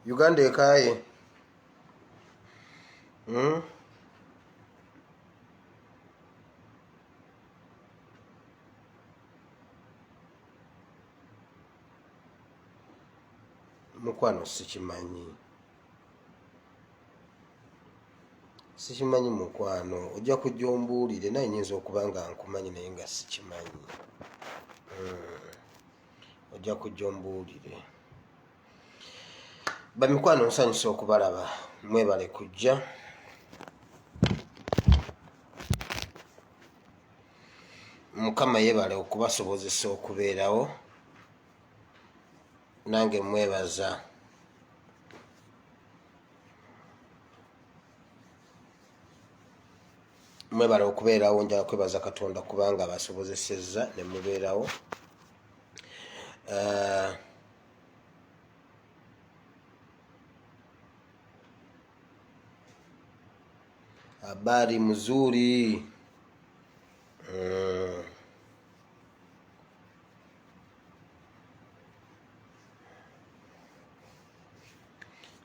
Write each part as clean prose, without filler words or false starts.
Uganda ekaye mukwano sikimanyi mukwano ojja kujja ombuulire naye nyinza okuba nga nkumanyi naye nga sikimanyi ojja kujja ombuulire. Bamikwano nsanyusa okubalaba, mwebale kujja. Mukama yebale okubasobozesa okubeerawo, nange mwebaza. Mwebale okubeerawo, njala kwebaza Katonda kubanga abasobozesezza ne mubeerawo. Habari mzuri.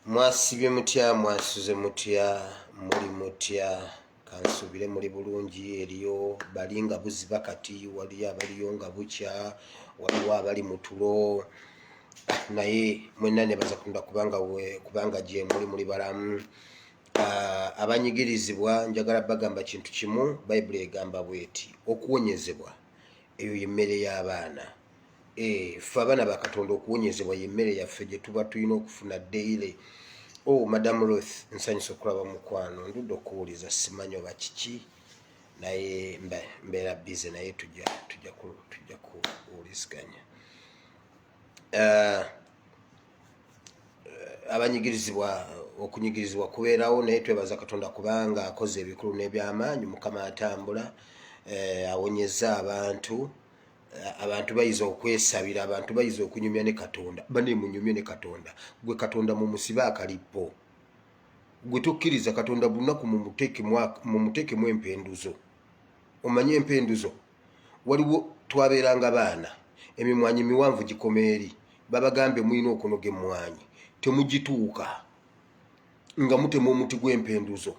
Mwasibye mutya, mwasuze mutya, muli mutya, kansubire muli bulungi. Eriyo bali nga buziba kati, waliyo abaliyo nga bukya, waliwo abali mu tulo, naye mwenna nebaza Katonda kubanga gye muli balamu. Abanyigirizibwa njagala bagamba kintu kimu, Bayibuli egamba bweti, okuwonyezebwa eyo yemmere y'abaana. Ffe abaana ba Katonda okuwonyezebwa yemmere yaffe gye tuba tulina okufuna daily. Madam Ruth, nsanyusa okulaba mukwano, ndudde okuwuliza, simanyi oba kiki, naye mbeera bize, naye tujja kuwuliziganya. Abanyigirizibwa okunyigirizibwa kubeerawo, naye twebaza Katonda kubanga akoze ebikulu n'ebyamaanyi. Mukama atambula, awonyeza abantu. Abantu bayiza okwesabira, abantu bayiza okunyumya ne Katonda. Bane munyumye ne Katonda. Gwe Katonda mumusibe akalipo. Gwe tukkiriza Katonda bunaku mumuteekemu empenduzo. Omanye empenduzo, waliwo twabeeranga baana, emimwanyi miwanvu gikomeeri, babagambe mulina okunoga emmwanyi, temugituuka nga mutema omuti gw'empenduzo,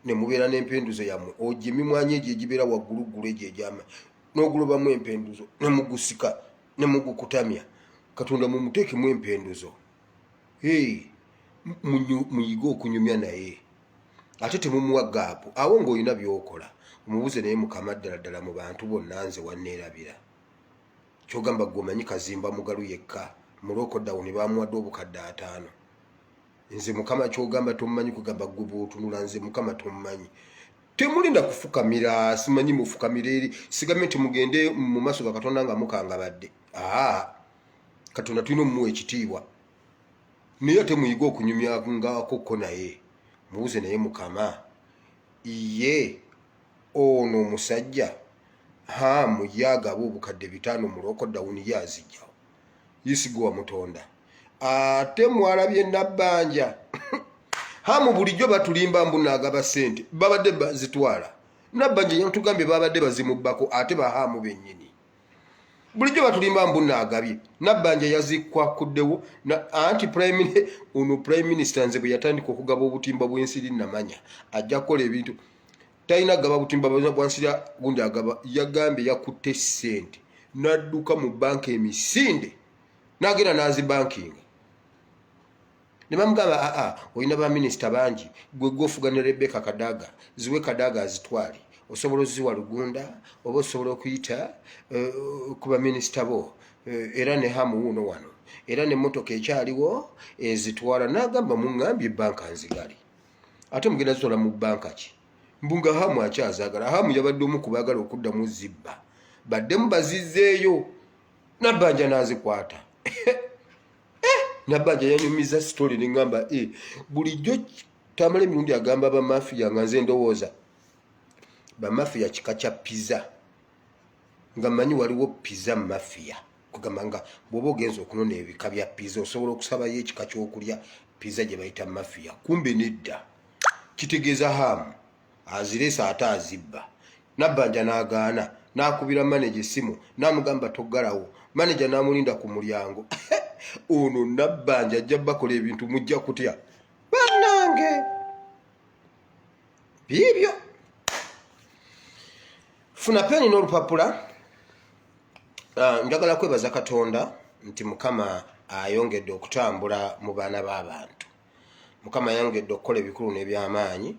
ne mubeera n'empenduzo yammwe. Ogye emimwanyi egyo egibeera wagguluggulu egyo egyama, n'ogulobamu empenduzo, ne mugusika, ne mugukutamya. Katonda mumuteekemu empenduzo. Muyige okunyumya naye, ate temumuwa gaapu. Awo ng'olina by'okola, omubuze naye Mukama ddala mu bantu bonna nze wanneerabira. Kyogamba gwe omanyi Kazimba Mugalu yekka, mu lokodawuni bamuwadde obukadde 5. Nze Mukama kyogamba tomumanyi, kugamba gwe bw'otunula, nze Mukama tomumanyi. Temulinda kufukamira, simanyi mufukamira eri, sigamye nti mugende mu maaso ga Katonda nga mukangabadde. Katonda tulina omumuwa ekitiibwa, naye ate muyiga okunyumya ngakokko naye. Mubuze naye Mukama, ye ono omusajja Hamu yagaba obukadde 5 mu lokodawuni yazijjawo, yisigo wa Mutonda. Ate mwalabye Nabbanja Hamu bulijjo batulimba mbu naagaba ssente, babadde bazitwala. Nabbanja yatugambye babadde bazimubbako, ate ba Hamu bennyini. Bulijjo batulimba mbu naagabye. Nabbanja yazikwakuddewo, anti prime minister nze bwe yatandika okugaba obutimba bw'ensiri namanya ajja kukola ebintu. Talina gaba butimba bw'ensiri gundi agaba, yagambye yakutte ssente, n'adduka mu banka emisinde, n'agenda n'azibankinga. Ne bamugamba olina baminisita bangi, gwe gwofuga ne Rebecca Kadaga, ziwe Kadaga azitwale, osobola oziwa Lugunda, oba osobola okuyita ku baminisita bo, era ne Hamu wuno wano, era n'emmotoka ekyaliwo ezitwala. N'agamba muŋŋambye banka nzigale, ate mugenda zitwala mu banka ki? Mbunga Hamu akyazaagala. Hamu yabadde omu ku baagala okuddamu zibba, baddemu bazizzeeyo Nabbanja n'azikwata Nabbanja yanyumiza story n'ngamba bulijjo tamale emirundi agamba bamafiya nga nze ndowooza bamafiya kika kya pizza nga manyi waliwo pizza mafiya kugamba nga bw'oba ogenza okunona ebika bya pizza osobola okusabayo ekika ky'okulya pizza gye bayita mafiya kumbe nedda kitegeeza hamu azireesa ate azibba Nabbanja n'agaana n'akubira manager simu n'amugamba toggalawo manager n'amulinda ku mulyango ono Nabbanja ajja bakola ebintu mujja kutya bannange bibyo funa peni n'olupapula njagala kwebaza Katonda nti Mukama ayongedde okutambula mu baana b'abantu Mukama ayongedde okukola ebikulu n'ebyamaanyi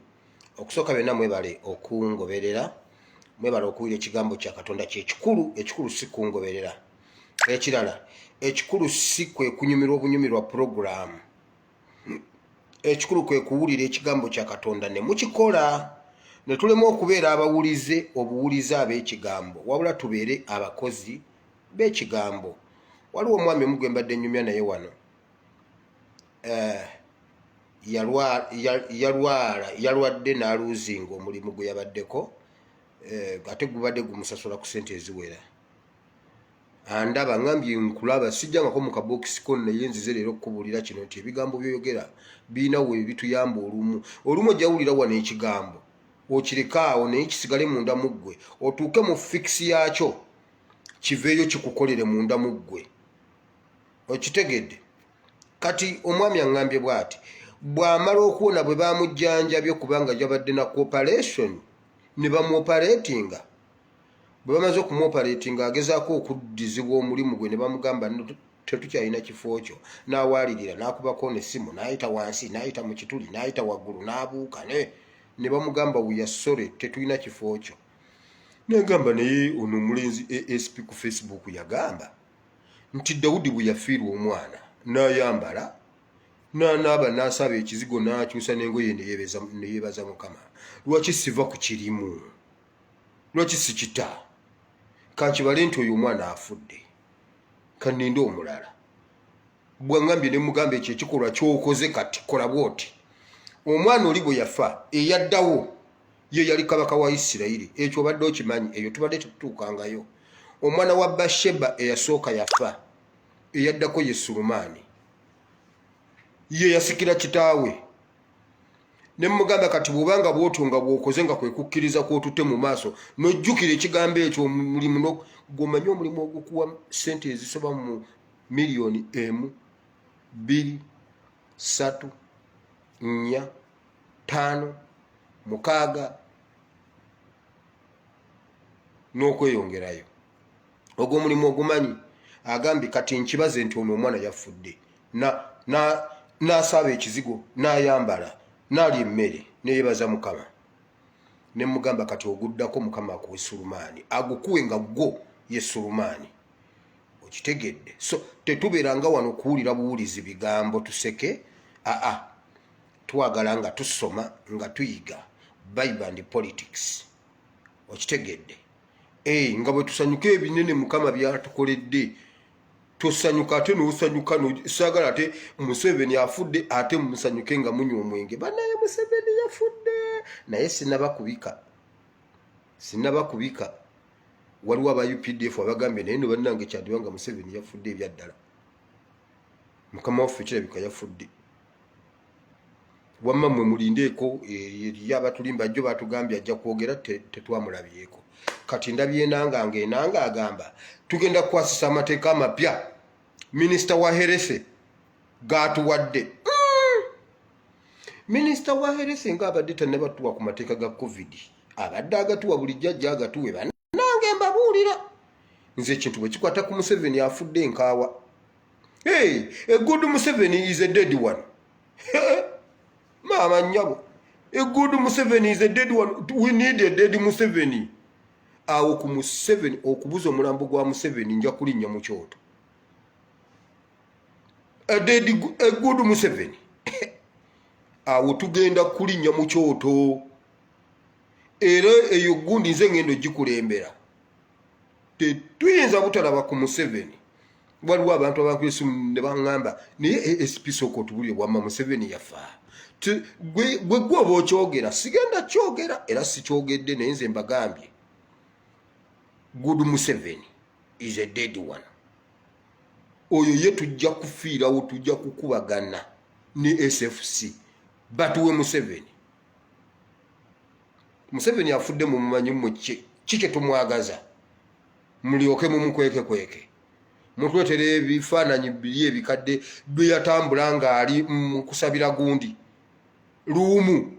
okusooka byonna mwebale okungoberera mwebale okuwulira ekigambo kya Katonda ekikulu si kungoberera ekirala ekikulu si kwe kunyumirwa obunyumirwa program ekikulu kwe kuwulira ekigambo kya Katonda ne mukikola ne tulema okubeera abawulize obuwulize ab'ekigambo wabula tubeere abakozi b'ekigambo waliwo omwami omu gwe mbadde nnyumya naye wano yalwadde n'aluuzinga omulimu gwe yabaddeko ate gubadde gumusasula ku ssente eziwera andaba ngambye nkulaba sijjangako mu kabokisi ko naye nzize leero okukubuulira kino nti ebigambo byoyogera biinawo ebituyamba olumu ojja wulira wano ekigambo okireka awo naye kisigale munda mu ggwe otuuke mu fikisi yaakyo kiveeyo kikukolere munda mu ggwe okitegedde kati omwami aŋŋambye bw'ati bw'amala okuwona bwe bamujjanjabye kubanga yabadde na cooperation ne bamuoperatinga bwe bamaze okumuoperatinga agezaako okuddizibwa omulimu gwe ne bamugamba tetukyalina kifo kyo n'awaalirira n'akubako n'essimu n'ayita wansi n'ayita mu kituli n'ayita waggulu n'abuuka ne bamugamba wiyasore tetulina kifo kyo negamba naye ono omulenzi ASP ku Facebook yagamba nti Dawudi bwe yafiirwa omwana n'ayambala n'anaaba n'asaba ekizigo n'akyusa n'engoye ne yeebaza Mukama lwaki siva ku kirimu lwaki sikita kankibale nti oyo omwana afudde kaninde omulala bwangambye ne mugamba ekyo ekikolwa ky'okoze kati kola bwoti omwana oli bwe yafa eyaddawo ye yali kabaka wa Isirayiri ekyo obadde okimanyi eyo tubadde tetutuukangayo omwana wa Basheba eyasooka yafa eyaddako ye Sulumani ye yasikira kitaawe ne mugamba kati bw'obanga bw'otyo nga bw'okoze nga kwe kukkiriza kw'otutte mu maaso n'ojjukira ekigambo ekyo omulimu gw'omanyi omulimu ogukuwa ssente ezisoba mu miliyoni 1, 2, 3, 4, 5, 6 n'okweyongerayo ogwo omulimu ogumanyi agambye kati nkibaze nti ono omwana yafudde n'asaba ekizigo n'ayambala n'alya emmere neyebaza Mukama ne mugamba kati oguddako Mukama akuwe Sulumani agukuwe nga gwo ye Sulumani okitegedde so tetubeeranga wano kuwulira buwulizi bigambo tuseke twagala nga tusoma nga tuyiga Bible and politics okitegedde nga bwe tusanyuka ebinene Mukama byatukoledde tosanyuka ate n'osanyuka saagala ate Museveni afudde ate musanyuke nga munywa omwenge banaye Museveni yafudde naye sinabakubika waliwo aba UPDF abagambye naye bannange kyandibanga Museveni yafudde ebyaddala Mukama waffe kirabika yafudde wamma mmwe mulindeeko eri abatulimba jjo batugambye ajja kwogera tetwamulabyeko kati ndabye enanga agamba tugenda kukwasisa amateeka amapya minisita wa Herese gatuwadde minisita wa Herese ng'abadde tannabatuwa ku mateeka ga COVID abadde agatuwa bulijjo ajja agatuwe bannange mbabuulira nze ekintu bwe kikwata ku Museveni afudde enkaawa a good Museveni is a dead one mama nyabo a good Museveni is a dead one we need a dead Museveni awo ku Museveni okubuza omulambo gwa Museveni nja kulinnya mu kyoto a good Museveni awo tugenda kulinnya mu kyoto era eyo gundi nze ngendo gikulembera tetuyinza butalaba ku Museveni. Waliwo abantu abankwesi ne baŋŋamba naye SP otubulire wamma Museveni yafa. Gwe gwoba okyogera sigenda kyogera era sikyogedde naye nze mbagambye Good Museveni is a dead one. Oyo ye tujja kufiirawo, tujja kukubagana ne SFC batuwe Museveni. Museveni afudde mu mumanyi mu kike tumwagaza mulyoke mumukweke mutwetera ebifaananyi biri ebikadde bwe yatambula ng'ali mu kusabira gundi luumu.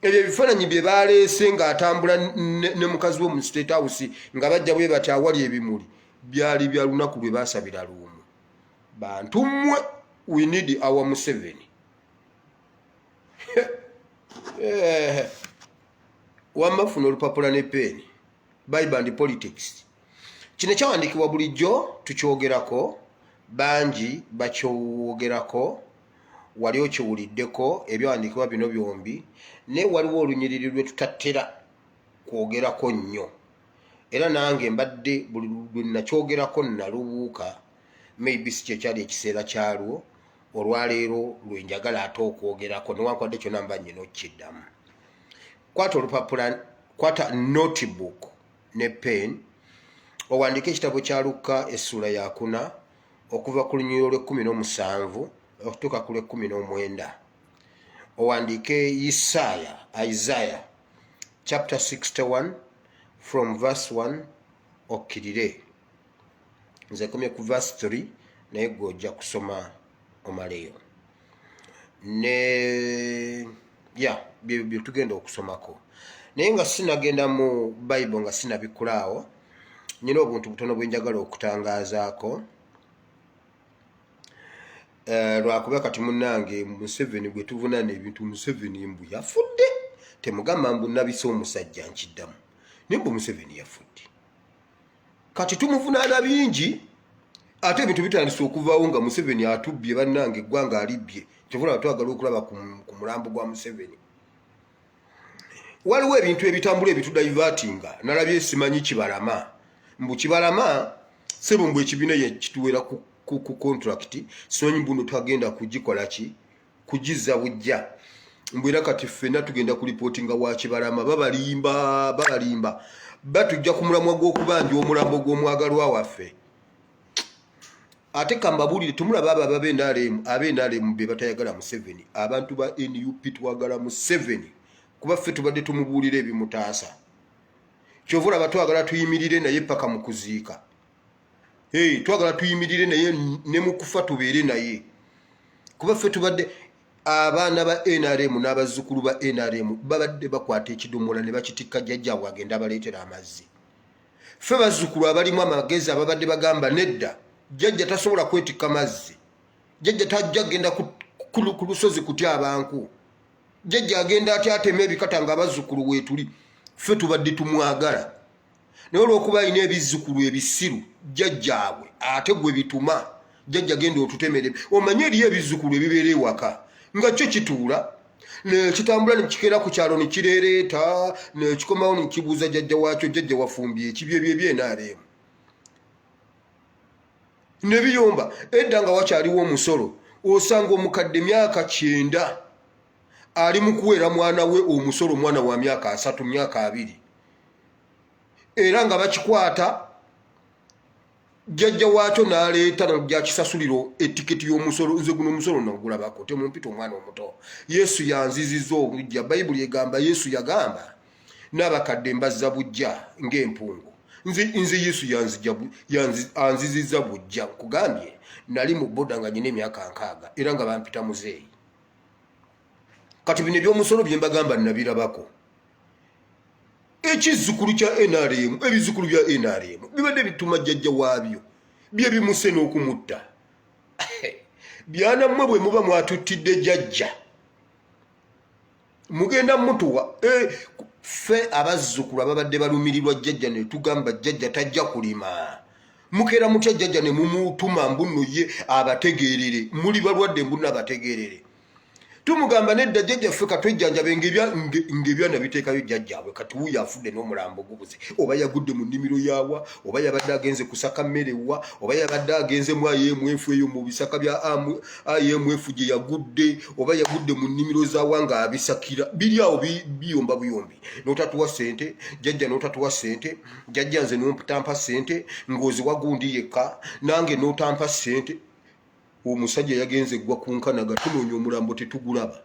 Ebyo ebifaananyi bye baleese ng'atambula ne mukazi we mu State House nga bajja bwe bati awali ebimuli byali bya lunaku lwe baasabira luumu. Bantu mmwe, we need our Museveni. Wamafuna olupapula ne peni Bible and politics. Kino kyawandikibwa bulijjo tukyogerako, bangi bakyogerako, wali okiwuliddeko ebyawandikibwa bino byombi, ne waliwo olunyiriri lwe tutattera kwogerako nnyo. Era nange mbadde buli lwe nakyogerako nalubuuka, maybe si kyekyali ekiseera kyalwo, olwaleero lwe njagala ate okwogerako newankwadde kyonna mba nnyina okukiddamu. Kwata olupapula, kwata notebook ne pen, owandike ekitabo kya Luka essula ya 4 okuva ku lunyiriri lwe-17 okutuuka ku lwe-19. Owandike Isaiah chapter 61 from verse 1 okkirire. Nze komye ku verse 3 naye gw'ojja kusoma omaleyo. Ne bye tugenda okusomako. Naye nga sinagenda mu Bible nga sinabikulaawo, nyina obuntu butono bwe njagala okutangaazaako. Lwakuba kati munnange Museveni bwe tuvunaana ebintu Museveni mbu yafudde. Temugamba mbu nabisa omusajja nkiddamu. Naye mbu Museveni yafudde. Kati tumuvunaana bingi ate ebintu bitandise okuvaawo nga Museveni atubbye bannange eggwanga alibbye. Kyovula twagala okulaba ku mulambo gwa Museveni. Waliwo ebintu ebitambula ebitudivertinga nalabye simanyi Kibalama. Mbu Kibalama sebo mbu ekibiina ye kituwera ku contract simanyi mbu twagenda kugikola ki kugiza bujja. Mbu era kati ffenna tugenda ku reportinga wa Kibalama babalimba batujja ku mulamwa gw'okubanja omulambo gw'omwagalwa waffe. Ate kambabulire tumulaba ab'NRM be batayagala Museveni, abantu ba NUP twagala Museveni kuba ffe tubadde tumubuulira ebimutaasa. Kyovula batwagala tuyimirire naye paka mu kuziika. Twagala tuyimirire naye ne mu kufa tubeere naye. Kuba ffe tubadde abaana ba NRM n'abazzukulu ba NRM babadde bakwata ekidomola ne bakitikka jjajjaabwe agenda abaleetera amazzi. Ffe bazzukulu abalimu amagezi ababadde bagamba nedda jjajja tasobola kwetikka mazzi. Jjajja tajja genda ku lusozi kutya abantu. Jjajja agenda ati atema ebikata nga abazzukulu weetuli. Ffe tubadde tumwagala. Naye olw'okuba alina ebizzukulu ebisiru jjajjaabwe ate gwe bituma jjajja genda otutemere. Omanye eriyo ebizzukulu ebibeera ewaka nga kyo kituula nekitambula nekikeera ku kyalo nekireereeta nekikomawo nekibuuza jjajja waakyo jjajja wafumbye ekibyo by'NRM. Ne biyomba edda nga wakyaliwo omusolo osanga omukadde myaka 9 ali mu kuweera mwana we omusolo, mwana wa myaka 3 myaka 2 era nga bakikwata jjajja waakyo n'aleeta najja kisasuliro etiketi y'omusolo. Nze guno omusolo nagulabako temumpita omwana omuto. Yesu yanzizizza obujja. Bayibuli egamba Yesu yagamba n'abakadde mbazza bujja ng'empungu. Nze Yesu yanzizizza bujja. Nkugambye nali mu boda nga nyina emyaka 6 era nga bampita muzeeyi. Kati bino eby'omusolo bye mbagamba nabirabako. Ekizzukulu kya NRM, ebizzukulu bya NRM bibadde bituma jjajja waabyo bye bimuse n'okumutta. Byanammwe bwe muba mwatuttidde jjajja mugenda mutuwa. Ffe abazzukulu ababadde balumirirwa jjajja ne tugamba jjajja tajja kulima. Mukeera mutya jjajja ne mumutuma mbuno ye abategeerere. Muli balwadde mbuno abategeerere. tumugamba nedda jjajja ffe katwejjanjabe ng'ebyana biteekayo jjajjaabwe kati wuuyo afudde n'omulambo gubuze oba yagudde mu nnimiro yaawa oba yabadde agenze kusaka mmere wa oba yabadde agenze mu IMF eyo mu bisaka bya IMF gye yagudde oba yagudde mu nnimiro zaawa ng'abisakira biri awo biyomba buyombi n'otatuwa ssente jjajja n'otatuwa ssente jjajja nze n'otampa ssente ng'ozi wagundi yekka nange n'otampa ssente omusajja yagenze gwa kunkanaga tunoonya omulambo tetugulaba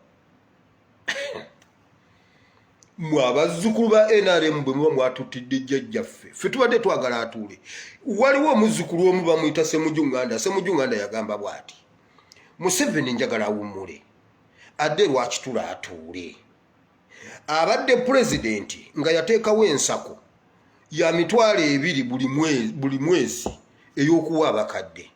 mwe abazzukulu ba NRM bwe muba mwatuttidde jjajjaffe ffe tubadde twagala atuule waliwo omuzzukulu omu bamuyita Ssemujjunganda yagamba bw'ati Museveni njagala awummule adde lwakitula atuule abadde pulezidenti nga yateekawo ensako ya $200 buli mwezi ey'okuwa abakadde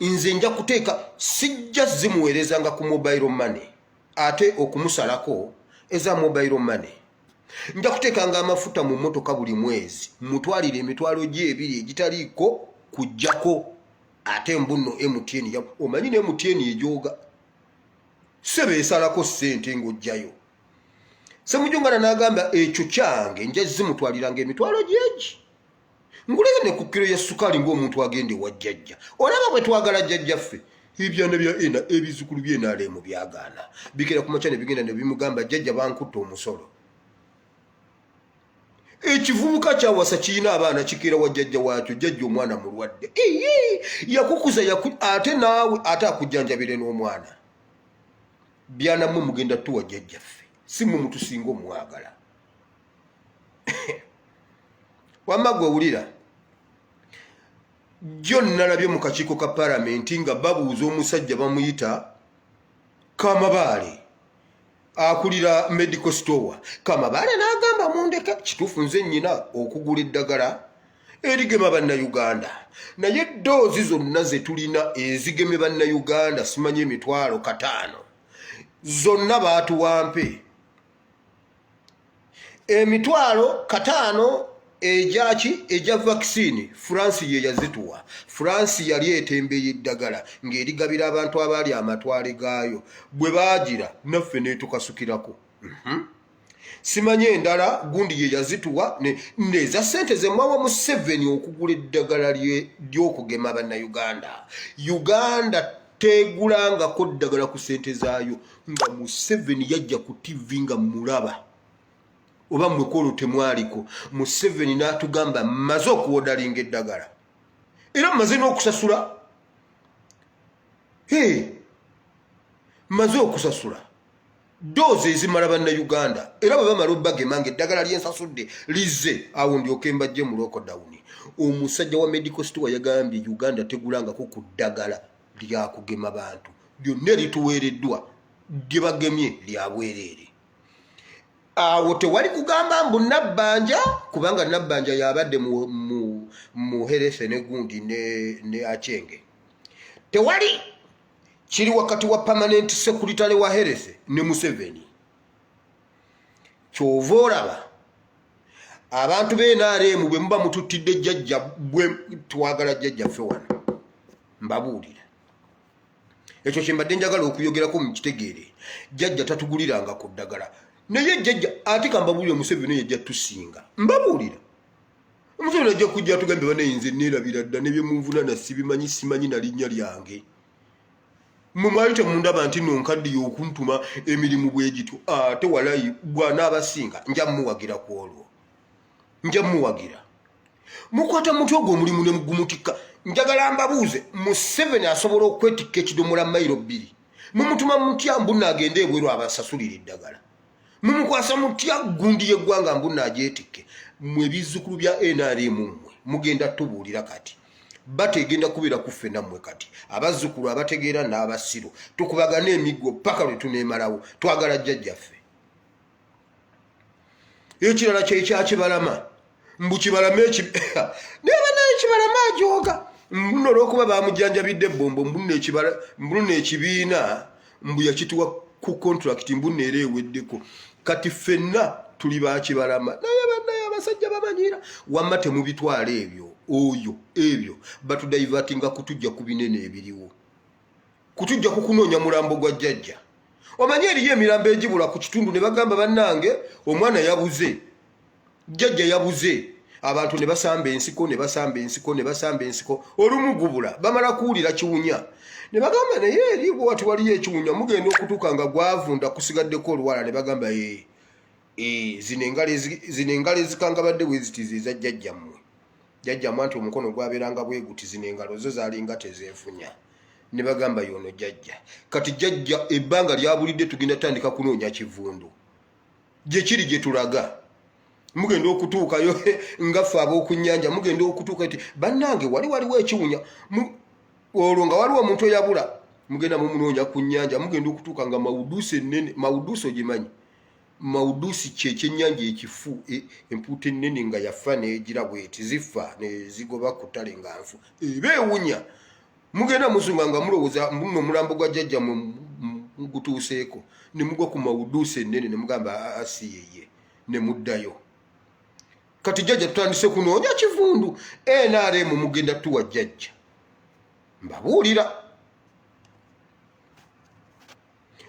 nze nja kuteeka sijja zimuweerezanga ku mobile money ate okumusalako eza mobile money nja kuteekanga amafuta mu mmotoka buli mwezi mutwalire emitwalo gye ebiri egitaliiko kujjako ate mbuno MTN omanyi ne MTN ejooga sebe esalako ssente ng'ojjayo Ssemujjunganda n'agamba ekyo kyange nja zimutwaliranga emitwalo gyegi ngulebe ne ku kiro ya sukali ng'omuntu agende wa jjajja olaba bwe twagala jjajjaffe ebyana bya ebizzukulu by'enaalemu byagaana bikera ku makya ne bigenda ne bimugamba jjajja bankutta omusolo ekivubuka kyawasa kirina abaana kikeera wa jjajja waakyo jjajja omwana mulwadde yakukuza ate naawe ate akujjanjabire n'omwana byanammwe mugenda tuwa jjajjaffe si mmwe mutusinga omwagala wamma gwe wulira jjo nalabye mu kakiiko ka palamenti nga babuuza omusajja bamuyita Kamabaale akulira medical store Kamabaale n'agamba mundeke kituufu nze nnyina okugula eddagala erigema bannayuganda naye eddoozi zonna ze tulina ezigeme bannayuganda simanyi emitwalo 5 zonna baatuwampe emitwalo 5 ejaki eja vaccine France ye yazituwa France yali etembeye eddagala ng'erigabira abantu abaali amatwale gaayo bwe baagira naffe netukasukirako simanye endala gundi ye yazituwa neza ssente ze mwawa mu 7 okugula eddagala ly'okugema bannayuganda Uganda tegulangako ddagala ku ssente zaayo nga mu 7 yajja ku TV nga mulaba oba mwekolo temwaliko mu 7 n'atugamba mmaze okuwodalinga eddagala era mmaze n'okusasula mmaze okusasula doozi ezimala bannayuganda era bwe bamala obbagemanga eddagala lyensasudde lizze awo ndyoke mbajje mu lockdown omusajja wa medical store yagambye Uganda tegulangako ku ddagala lyakugema bantu lyonna erituweereddwa lye bagemye lya bwereere awo tewali kugamba mbu Nabbanja kubanga Nabbanja yabadde mu Herese ne gundi ne Achenge tewali kiri wakati wa permanent secretary wa Herese ne Museveni kyova olaba abantu b'NRM bwe muba mututtidde jjajja bwe twagala jjajjaffe wano mbabuulira ekyo kyembadde njagala okuyogerako mu kitegeere jjajja tatuguliranga ku ddagala naye jjajja ate kambabuulira Museveni yajja tusinga mbabuulira Museveni ajja kujja tugambe banayinze neerabira dda ne bye munvunana simanyi na linnya lyange mumwali temundaba nti nonkaddiyo okuntuma emirimu bwe gityo ate walayi bw'anaabasinga nja mmuwagira ku olwo nja mmuwagira mukwata muti ogwo omulimu ne mugumutikka njagala mbabuuze Museveni asobola okwetikka ekidomola mayiro 2 mumutuma mutya mbunna agende ebweru abasasulira eddagala mumukwasa mutya gundi yeggwanga mbunna agyetikke mwe bizzukulu bya NRM mmwe mugenda tubuulira kati bategenda kubeera kuffe nammwe kati abazzukulu abategeera n'abasiru tukubagana emiggo paka lwe tuneemalawo twagala jjajjaffe ekirala kyekyakibalama mbu kibalama neba naye kibalama ajooga mbuno olw'okuba bamujjanjabidde ebbombo mbuno ekibiina mbu yakituwa ku contract mbuno era eweddeko kati ffenna tuli bakibalama naye bannaye abasajja bamanyira wamma temubitwala ebyo batudaivatinga kutujja ku binene ebiriwo kutujja kukunoonya mulambo gwa jjajja omanye eriyo emirambo egibula ku kitundu ne bagamba bannange omwana yabuze jjajja yabuze abantu ne basamba ensiko olumu gubula bamala kuwulira kiwunya ne bagamba naye eri bwati waliyo ekiwunya mugenda okutuuka nga gwavunda kusigaddeko oluwala ne bagamba zino engalo ezikangabadde bwe ziti ziza jjajjammwe anti omukono gwabeeranga bwe guti zino engalo zo zaalinga tezeefunya ne bagamba yono jjajja kati jjajja ebbanga lyabulidde tugenda tutandika kunoonya kivundu gye kiri gye tulaga mugenda okutuukayo nga ffe ab'okunnyanja mugenda okutuuka eti bannange waliwo ekiwunya olwo nga waliwo omuntu eyabula mugenda mumunoonya ku nnyanja mugenda okutuuka nga mawuduusi ennene mawuduusi ogimanyi mawuduusi kyekyennyanja ekifu empuuta ennene nga yafa neegira bweti zifa nezigoba ku ttale nga nfu eba ewunya mugenda musunga nga mulowooza muno omulambo gwa jjajja mugutuuseeko ne mugwa ku mawuduusi ennene ne mugamba asiyeye ne muddayo kati jjajja tutandise kunoonya kivundu NRM mugenda tuwa jjajja mbabuulira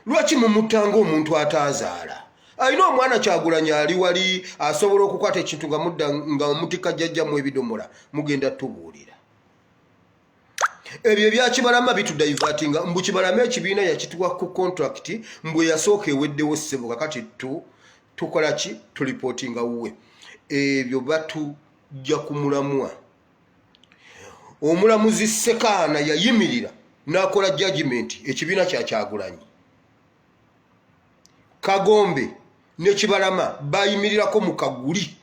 lwaki mumutanga omuntu ataazaala alina omwana Kyagulanyi ali wali asobola okukwata ekintu nga mudda nga mutika jjajjamu ebidomola mugenda tubuulira ebyo ebya Kibalama bitudaivatinga mbu Kibalama ekibiina yakituwa ku contract mbwe yasooka eweddewo ssebo kakati tukola ki tulipotinga wuwe ebyo batujja ku mulamwa omulamuzi Sekaana yayimirira n'akola judgment ekibiina kya Kyagulanyi Kagombe ne Kibalama bayimirirako mu kaguli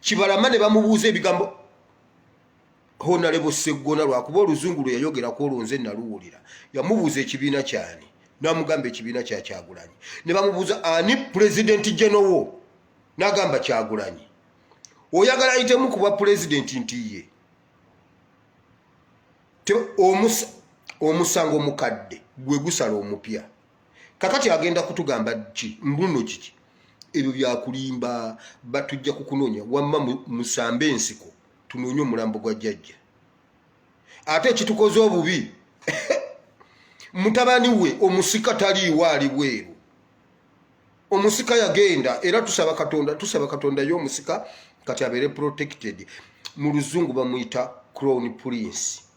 Kibalama ne bamubuuza ebigambo Honorable Sseggona lwakuba oluzungu lwe yayogerako olwo nze naluwulira yamubuuza ekibiina kyani n'amugamba ekibiina kya Kyagulanyi ne bamubuuza ani President General n'agamba Kyagulanyi oyagala ayitemu kuba President nti ye omusango mukadde gwe gusala omupya kakati agenda kutugamba ki mbuno kiki ebyo byakulimba batujja kukunoonya wamma musambe ensiko tunoonye omulambo gwa jjajja ate ekitukoze obubi mutabani we omusika taliiwo ali bweru omusika yagenda era tusaba Katonda y'omusika kati abeere protected mu luzungu bamuyita Crown Prince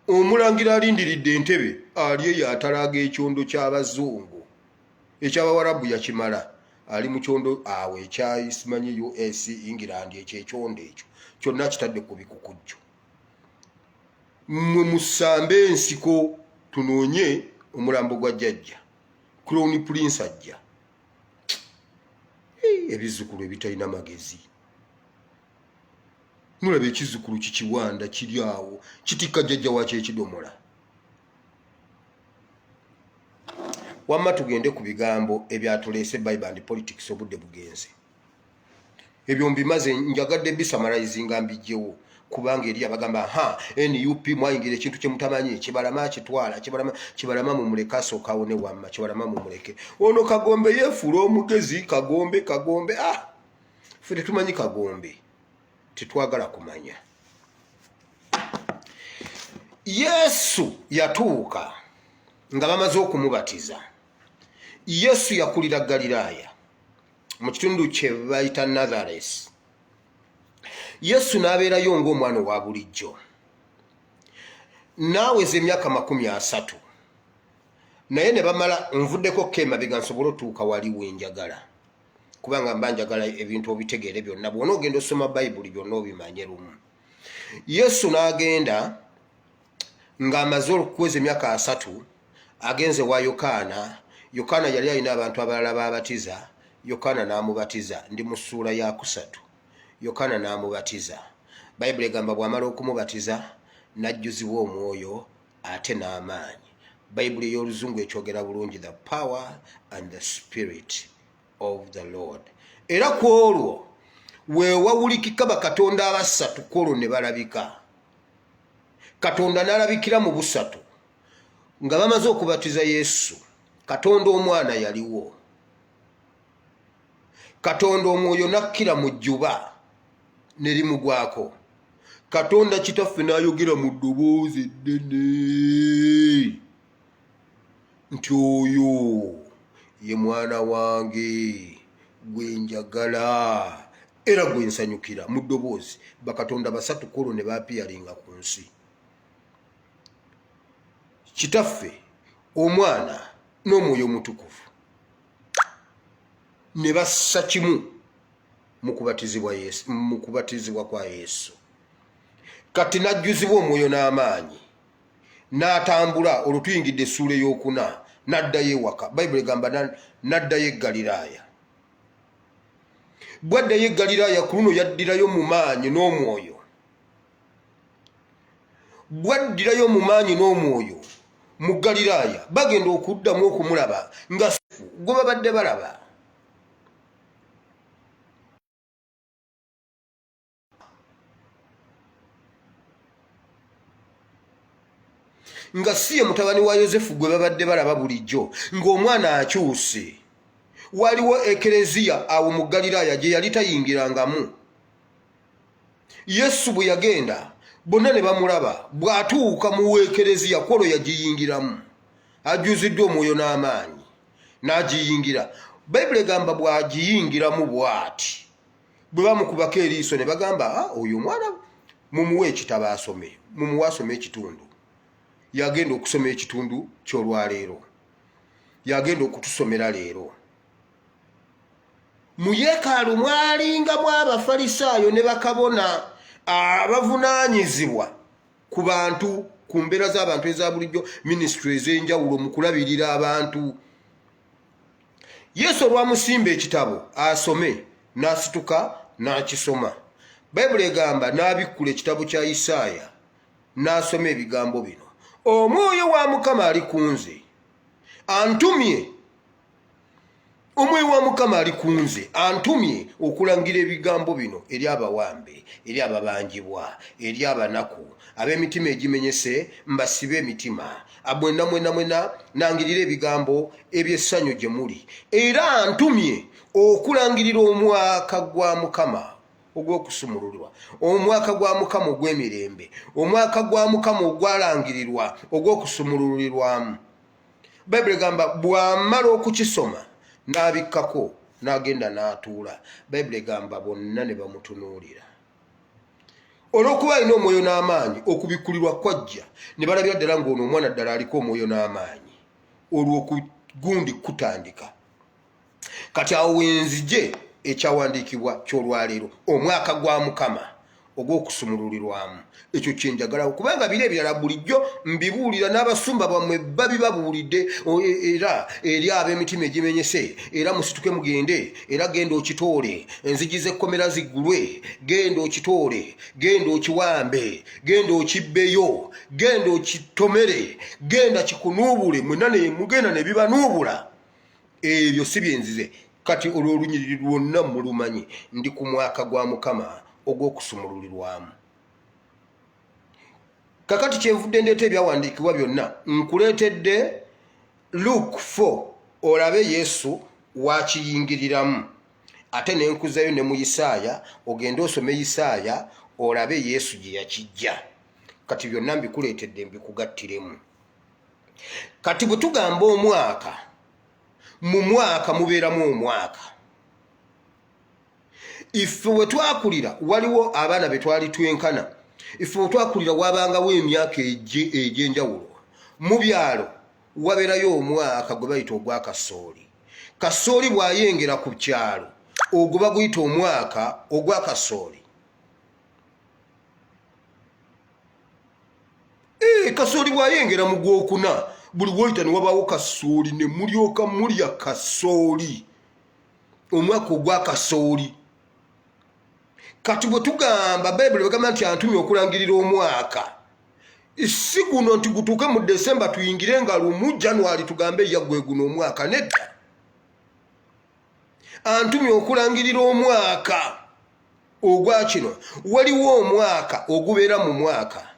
omulangira alindiridde entebe ali yatalaga ekyondo ky'abazungu eky'Abawarabu yakimala ali mu kyondo awe ekyayisimanyi US England ekyondo ekyo kyonna kitadde ku bikukujjo mmwe musambe ensiko tunoonye omulambo gwa jjajja Crown Prince ajja ebizzukulu ebitalina magezi nulaba ekizzukulu kikiwanda kiri awo kitikka jjajja wakyo ekidomola wamma tugende ku bigambo ebyatuleese Bible and politics obudde bugenze ebyo mbimaze njagadde bisamalizinga mbijjewo kubanga eri abagamba NUP mwayingira ekintu kye mutamanyi Kibalama akitwala Kibalama mumuleke asookawo ne wamma Kibalama mumuleke ono Kagombe yeefuula omugezi Kagombe ffe tetumanyi Kagombe tetwagala kumanya Yesu yatuuka nga bamaze okumubatiza Yesu yakulira Galilaya mu kitundu kye bayita Nazareth Yesu n'abeerayo ng'omwana wa bulijjo n'aweza emyaka 30 naye ne bamala nvuddeko kemabega nsobole otuuka wali wenjagala kubanga mba njagala ebintu obitegeere byonna bw'ona ogenda osoma Bayibuli byonna obimanye lumu Yesu n'agenda ng'amaze okuweza emyaka 3 agenze wa Yokaana yali alina abantu abalala babatiza Yokaana n'amubatiza ndi mu ssuula ya 3 Yokaana n'amubatiza Bayibuli egamba bw'amala okumubatiza n'ajjuzibwa omwoyo ate n'amaanyi Bayibuli ey'oluzungu ekyogera bulungi the power and the spirit of the Lord era ku olwo weewawulikika bakatonda abasatu kwolwo ne balabika Katonda n'alabikira mu busatu nga bamaze okubatiza Yesu Katonda omwana yaliwo Katonda omwoyo nakkira mu jjuba ne limugwako Katonda kitaffe n'ayogera mu ddoboozi eddene nti oyo ye mwana wange gwe njagala era gwe nsanyukira. Mu ddoboozi bakatonda basatu kolo ne baapiyalinga ku nsi. Kitaffe, Omwana n'Omwoyo Omutukuvu ne bassa kimu mu kubatizibwa kwa Yesu. Kati najjuzibwa Omwoyo n'amaanyi n'atambula olutuyingidde essuula ey'okuna n'addayo ewaka. Bayibuli egamba n'addayo e Galiraaya. Bw'addayo e Galiraaya ku luno yaddirayo mu maanyi n'omwoyo. Bw'addirayo mu maanyi n'omwoyo mu Galiraaya bagenda okuddamu okumulaba nga gwe babadde balaba. Nga si ye mutabani wa Yozefu gwe babadde balaba bulijjo ng'omwana akyuse. Waliwo ekereziya awo mu Galiraaya gye yali tayingirangamu. Yesu bwe yagenda bonna ne bamulaba. Bw'atuuka mu ekereziya kolo yagiyingiramu ajjuziddwa Omwoyo n'amaanyi n'agiyingira. Bayibuli egamba bw'agiyingiramu bw'ati bwe bamukubako eriiso ne bagamba oyo omwana mumuwe ekitabo asome, mumuwe asome ekitundu. Yagenda okusoma ekitundu ky'olwaleero, yagenda okutusomera leero. Mu yeekaalu mwalingamu Abafalisaayo ne bakabona abavunaanyizibwa ku bantu, ku mbeera z'abantu eza bulijjo, minisitule ez'enjawulo mu kulabirira abantu. Yesu olwamusimba ekitabo asome n'asituka n'akisoma. Bayibuli egamba n'abikkula ekitabo kya Isaaya n'asoma ebigambo bino: Omwoyo wa Mukama ali ku nze, antumye. Omwoyo wa Mukama ali ku nze, antumye okulangira ebigambo bino eri abawambe, eri ababanjibwa, eri abanaku, ab'emitima egimenyese mbasibe emitima, mwena nangirira ebigambo eby'essanyu gye muli. Era antumye okulangirira omwaka gwa Mukama ogw'okusumululwa, omwaka gwa Mukama ogw'emirembe, omwaka gwa Mukama ogwalangirirwa ogw'okusumululirwamu. Bayibuli egamba bw'amala okukisoma n'abikkako n'agenda n'atuula. Bayibuli egamba bonna ne bamutunuulira. Olw'okuba alina omwoyo n'amaanyi okubikkulirwa kwajja ne balabira ddala ng'ono omwana ddala aliko omwoyo n'amaanyi, olw'okugundi kutandika. Kati awo wenzije ekyawandiikibwa ky'olwaleero, omwaka gwa Mukama ogw'okusumululirwamu. Ekyo kyenjagalawo kubanga biri ebirala bulijjo mbibuulira n'abasumba bammwe babibabuulidde era eri ab'emitima egimenyese. Era musituke mugende, era genda okitoole, enzigi z'ekkomera ziggulwe, genda okitoole, genda okiwambe, genda okibbeyo, genda okitomere, genda kikunuubule. Mwenna ne mugenda ne bibanuubula. Ebyo si byenzize. Kati olw'olunyiriri lwonna mulumanyi ndi ku mwaka gwa Mukama ogw'okusumululirwamu. Kakati kyenvudde ndeeta ebyawandiikibwa byonna nkuleetedde Luke 4 olabe Yesu wakiyingiriramu, ate ne nkuzayo ne mu Isaaya ogende osome Isaaya olabe Yesu gye yakijja. Kati byonna mbikuleetedde mbikugattiremu. Kati bwe tugamba omwaka, mu mwaka mubeeramu omwaka. Ife we twakulira waliwo abaana be twali twenkana. Ife we twakulira wabangawo emyaka egy'enjawulo. Mu byalo wabeerayo omwaka gwe bayita ogwa kasooli. Kasooli bw'ayengera ku kyalo ogwo baguyita omwaka ogwa kasooli. Kasooli bw'ayengera mu gwokuna buli woyita ne wabaawo kasooli ne mulyoka mulya kasooli, omwaka ogwa kasooli. Kati bwe tugamba Bayibuli bagamba nti antumye okulangirira omwaka, si guno nti gutuuke mu Desemba tuyingire nga lumu January tugambe yaggwe guno omwaka. Nedda, antumye okulangirira omwaka ogwa kino. Waliwo omwaka ogubeera mu mwaka,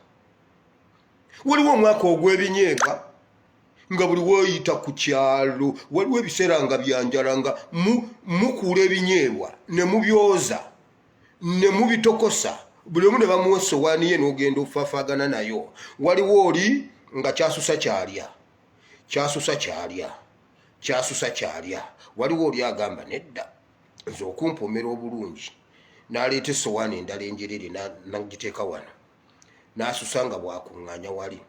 waliwo omwaka ogw'ebinyeebwa nga buli woyita ku kyalo waliwo ebiseera nga byanjala nga mukuula ebinyeebwa ne mubyoza ne mubitokosa buli omu ne bamuwa essowaani ye n'ogenda ofaafagana nayo. Waliwo oli nga kyasusa kyalya. Waliwo oli agamba nedda nze okumpomera obulungi n'aleeta essowaani endala enjerere n'agiteeka wano n'asusa nga bwakuŋŋaanya wali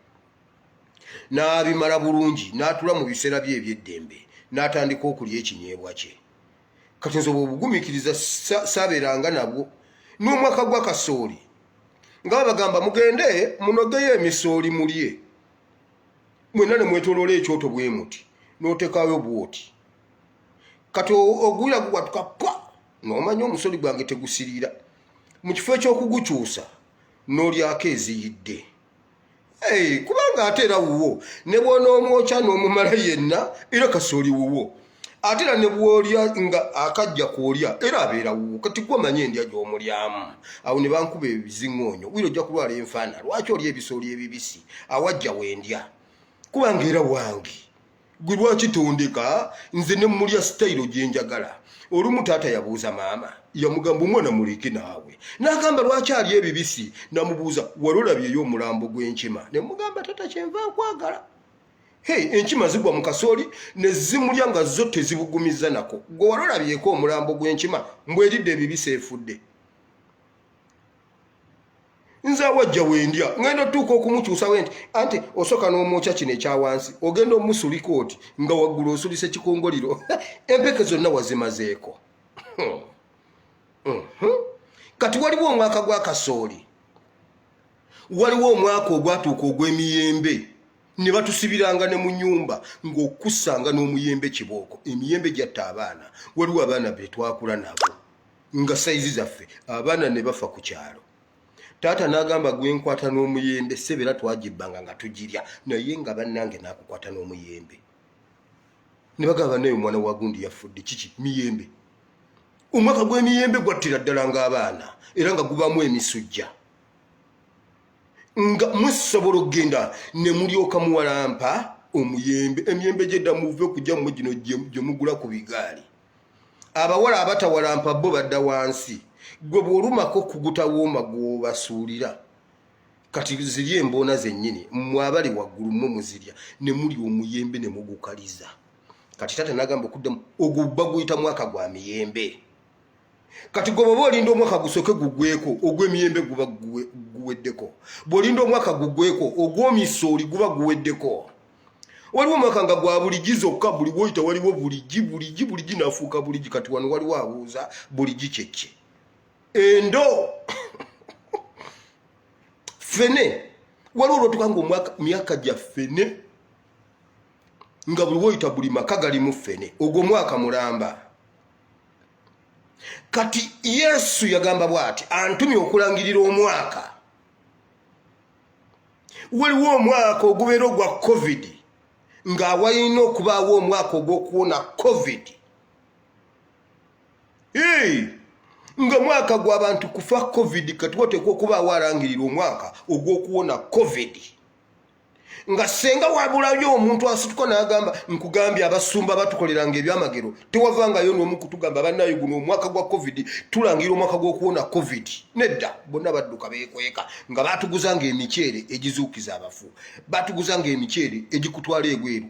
n'abimala bulungi n'atula mu biseera bye eby'eddembe n'atandika okulya ekinyeebwa kye. Kati nze obugumikiriza saabeeranga nabwo. N'omwaka gwa kasooli nga bagamba mugende munogeyo emisooli mulye, mwenna ne mwetoloola ekyoto bwe muti n'otekayo bwoti. Kati ogwira gugwatuka pa n'omanya omusoli gwange tegusirira. Mu kifo ekyokugukyusa n'olyako eziyidde. Kubanga ate era wuwo ne bw'onoomwokya n'omumala yenna era kasooli wuwo. Ate era ne bw'olya nga akajja kwolya era abeera wuwo. Kati gwe omanye endya gy'omulyamu. Awo ne bankuba ebiziŋŋoonyo. Wira ojja kulwala enfaana. Lwaki olya ebisooli ebibisi? Awajja wendya. Kubanga era wange. Gwe lwaki tondeka? Nze ne mulya sitayiro gye njagala. Olumu taata yabuuza maama. Yamugamba omwana muleke naawe. N'agamba lwaki alya ebibisi? Namubuuza wali olabyeyo omulambo gw'enkima? Ne mugamba taata kyenva nkwagala. Enkima zigwa mu kasooli ne zimulya nga zo tezibugumiza nako. Gwe wali olabyeko omulambo gw'enkima mbweridde ebibisi efudde. Nze awajja wendya ngenda otuuka okumukyusa wenti anti osooka n'omwokya kino ekya wansi ogenda omusulika oti nga waggulu osulise kikongoliro. Empeke zonna wazimazeeko. Kati waliwo omwaka gwa kasooli, waliwo omwaka ogwatuuka ogw'emiyembe. Ne batusibiranga ne mu nnyumba ng'okussanga n'omuyembe kibooko. Emiyembe gyatta abaana. Waliwo abaana be twakula nabo nga sayizi zaffe, abaana ne bafa ku kyalo. Taata n'agamba gwenkwata n'omuyembe sebera twagibbanga nga tugirya, naye nga bannange n'akukwata n'omuyembe. Ne bagamba naye omwana wa gundi yafudde kiki? Miyembe. Omwaka gw'emiyembe gwattira ddala ng'abaana era nga gubamu emisujja. Nga musobola okugenda ne mulyoka muwalampa omuyembe. Emiyembe gyedda muve okujja mu gino gye mugula ku bigaali. Abawala abatawalampa bo badda wansi. Gwe bw'olumako kugutawooma gw'obasuulira. Kati ziri emboona zennyini mmwe abali waggulu mmwe muzirya ne muli omuyembe ne mugukaliza. Kati taata n'agamba okuddamu ogwo baguyita mwaka gwa miyembe. Kati gwe bw'oba olinda omwaka gusooke gugweko ogw'emiyembe guba guweddeko. Bw'olinda omwaka gugweko ogw'omisooli guba guweddeko. Waliwo omwaka nga gwa buligi zokka, buli bw'oyita waliwo buligi n'afuuka buligi. Kati wano waliwo abuuza buligi kyekye. Endo fene waliwo lwotuka nga myaka gya fene nga buli bw'oyita buli maka galimu fene. Ogwo mwaka mulamba. Kati Yesu yagamba bw'ati antumye okulangirira omwaka. Waliwo omwaka ogubeera ogwa COVID nga walina okubaawo omwaka ogw'okuwona COVID. Nga mwaka gw'abantu kufa COVID kati wateekwa okubaawo alangirira omwaka ogw'okuwona COVID. Nga senga wabulayo omuntu asituka n'agamba nkugambye abasumba batukoleranga ebyamagero tewavangayo n'omu kutugamba bannayo guno omwaka gwa COVID tulangira omwaka gw'okuwona COVID. Nedda bonna badduka beekweka nga batuguzanga emiceere egizuukiza abafu, batuguzanga emiceere egikutwala ebweru.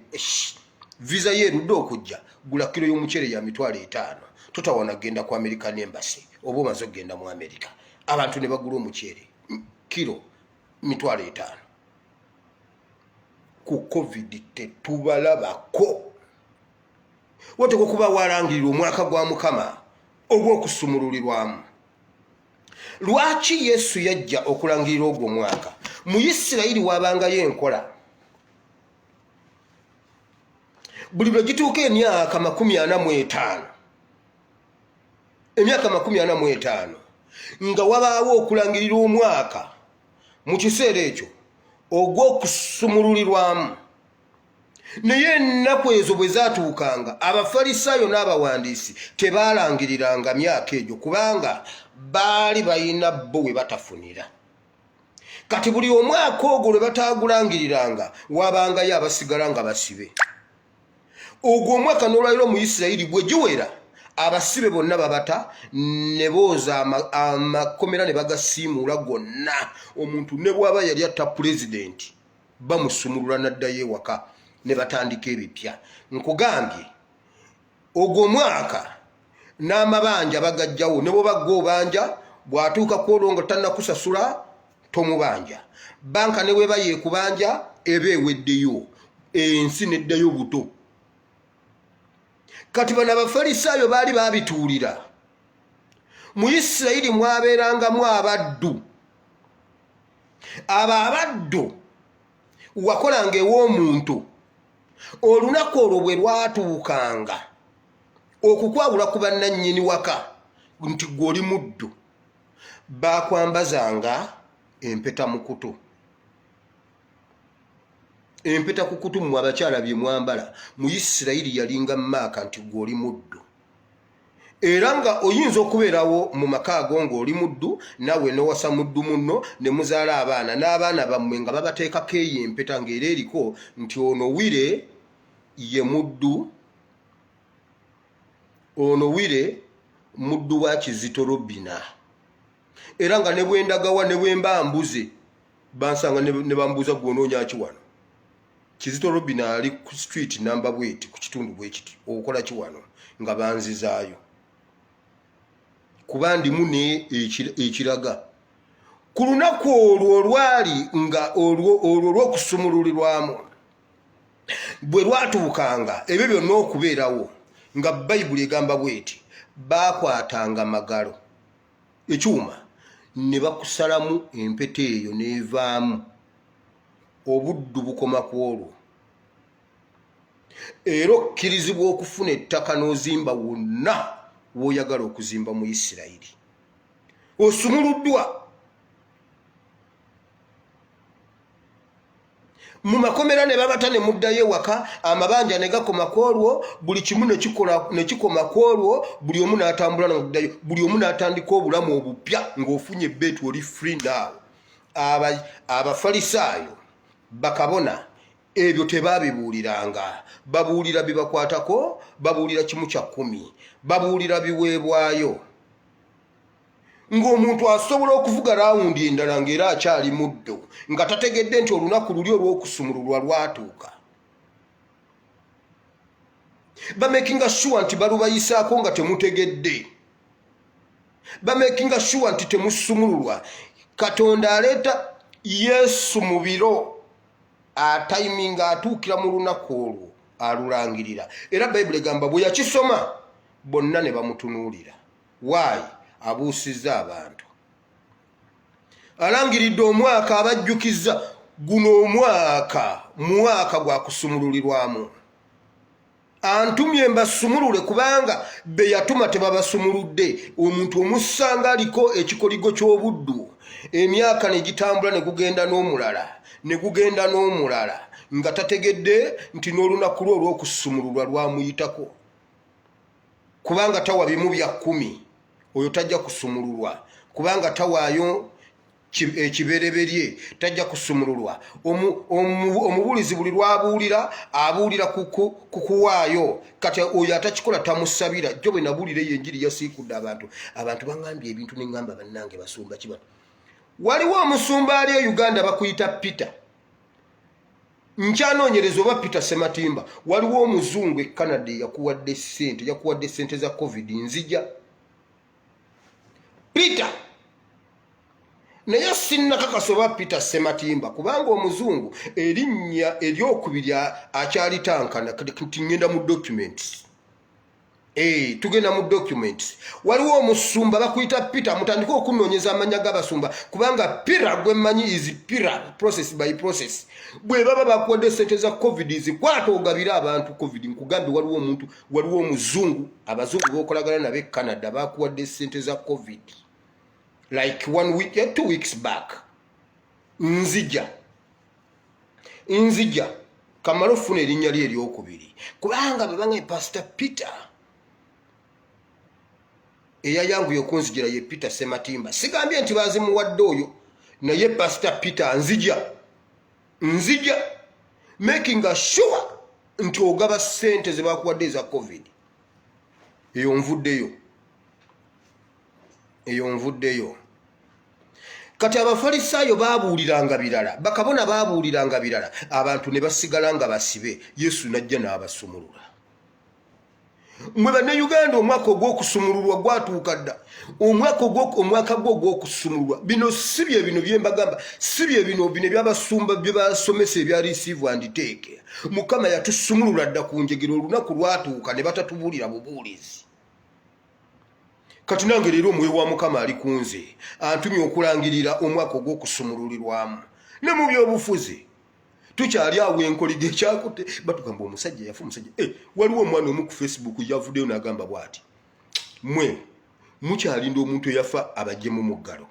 Visa yerudde okujja gula kiro y'omuceere ya $5. Totawana genda ku American Embassy oba omaze okgenda mu America. Abantu ne bagula omuceere kiro $5. Ku COVID tetubalabako. Wateekwa okuba walangirira omwaka gwa Mukama ogw'okusumululirwamu. Lwaki Yesu yajja okulangirira ogwo mwaka? Mu Isirayiri wabangayo enkola. Buli lwe gituuka emyaka 45, emyaka 45 nga wabaawo okulangirira omwaka mu kiseera ekyo ogw'okusumululirwamu. Naye ennaku ezo bwe zaatuukanga Abafalisaayo n'abawandiisi tebaalangiriranga myaka egyo kubanga baali balina bo we batafunira. Kati buli omwaka ogwo lwe bataagulangiriranga wabangayo abasigala nga basibe. Ogwo omwaka n'olwaliro mu Isirayiri bwe giwera abasibe bonna babata ne booza amakomera ne bagasiimuula gonna omuntu ne bw'aba yali atta pulezidenti bamusumulula n'addayo ewaka ne batandika ebipya. Nkugambye ogwo mwaka n'amabanja bagajjawo ne bw'obagga obanja bw'atuuka kwolongo tannakusasula tomubanja. Banka ne bw'eba yeekubanja eba eweddeyo, ensi neddayo buto. Kati bano abafalisaayo baali baabituulira. Mu Isirayiri mwabeerangamu abaddu. Abo abaddu wakolanga ew'omuntu olunaku olwo bwe lwatuukanga okukwawula ku bannannyini waka nti gw'oli muddu, baakwambazanga empeta mu kutu. Empeta ku kutu mmwe abakyala bye mwambala mu Isirayiri yalinga maaka nti gw'oli muddu. Era nga oyinza okubeerawo mu maka ago ng'oli muddu, nawe nowasa muddu munno ne muzaala abaana, n'abaana bammwe nga babateekako eyo empeta ng'era eriko nti ono Wire ye muddu, ono Wire muddu wa Kizito Robina. Era nga ne bwendagawa ne bwemba mbuze bansanga ne bambuuza gw'onoonya ki wano. Kizito Robina ali ku street number bweti ku kitundu bwekiti, okola ki wano, nga banzizaayo kuba ndimu ne ekiraga. Ku lunaku olwo olwali nga olwo olw'okusumululirwamu bwe lwatuukanga ebyo byonna okubeerawo nga Bayibuli egamba bweti, baakwatanga magalo ekyuma ne bakusalamu empeta eyo n'evaamu, obuddu bukoma ku olwo. Era okkirizibwa okufuna ettaka n'ozimba wonna w'oyagala okuzimba mu Isirayiri. Osumuluddwa. Mu makomera ne babata ne muddayo ewaka, amabanja ne gakoma ku olwo, buli kimu ne kikoma ku olwo, buli omu n'atambula n'oddayo, buli omu n'atandika obulamu obupya ng'ofunye ebbeetu oli free now. Abafalisaayo bakabona ebyo tebaabibuuliranga, babuulira bibakwatako, babuulira kimu kya 10, babuulira biweebwayo. Ng'omuntu asobola okuvuga laawundi endala ng'era akyali muddo nga tategedde nti olunaku luli olw'okusumululwa lwatuuka. Bamakinga sure nti balubayisaako nga temutegedde. Bamakinga sure nti temusumululwa. Katonda aleeta Yesu mu biro, atayiminga atuukira mu lunaku olwo alulangirira. Era Bayibuli egamba bwe yakisoma bonna ne bamutunuulira. Waayi abuusizza abantu. Alangiridde omwaka abajjukiza guno mwaka gwa kusumululirwamu. Antumye mbasumulule kubanga be yatuma tebabasumuludde. Omuntu omusanga aliko ekikoligo ky'obuddu, emyaka ne gitambula ne gugenda n'omulala nga tategedde nti n'olunaku lwe olw'okusumululwa lwamuyitako. Kubanga tawa bimu bya 10, oyo tajja kusumululwa. Kubanga tawaayo ekibereberye tajja kusumululwa. Omubuulizi buli lwabuulira abuulira ku kuwaayo, kati oyo atakikola tamusabira. Jjo bwe nabuulira enjiri yasiikudde abantu bangambye ebintu ne ngamba bannange basumba kibano. Waliwo omusumba ali e Uganda bakuyita Peter. Nkyanoonyereza oba Peter Sematimba. Waliwo omuzungu e Canada yakuwadde ssente za COVID nzija. Peter naye sinnakakasa oba Peter Sematimba kubanga omuzungu erinnya eryokubiri akyalitankana kati ngenda mu documents. Tugenda mu documents. Waliwo omusumba bakuyita Peter, mutandika okunoonyeza amanya g'abasumba kubanga Peter gwe mmanyi is Peter process by process. Bwe baba bakuwadde ssente za COVID zikwata ogabira abantu COVID. Nkugambe waliwo omuzungu, abazungu b'okolagana nabe Canada bakuwadde ssente za COVID like 1 week, 2 weeks back. Nzija kamala ofuna erinnya lye eryokubiri kubanga babanga Pastor Peter eyayanguye okunzijira ye Peter Sematimba. Sigambye nti bazimuwadde oyo, naye Pastor Peter nzija making sure nti ogaba ssente ze bakuwadde za COVID. eyo nvuddeyo kati abafalisaayo babuuliranga birala bakabona babuuliranga birala abantu ne basigala nga basibe Yesu najja n'abasumulula mwe bannayuganda omwaka ogw'okusumululwa gwatuuka dda omwaka gw'okusumululwa bino si bye bino bye mbagamba si bye bino by'abasumba bye basomesa ebya receive and take Mukama yatusumulula dda ku njegero olunaku lwatuuka ne batatubuulira bubuulizi kati nange leero omwoyo wa Mukama ali kunze antumye okulangirira omwaka ogw'okusumululirwamu ne mu byobufuzi tukyali awo enkoliga ekyakutte batugamba omusajja yafa omusajja waliwo omwana omu ku Facebook yavuddeyo n'agamba bw'ati mwe mukyalinda omuntu eyafa abajje mu muggalo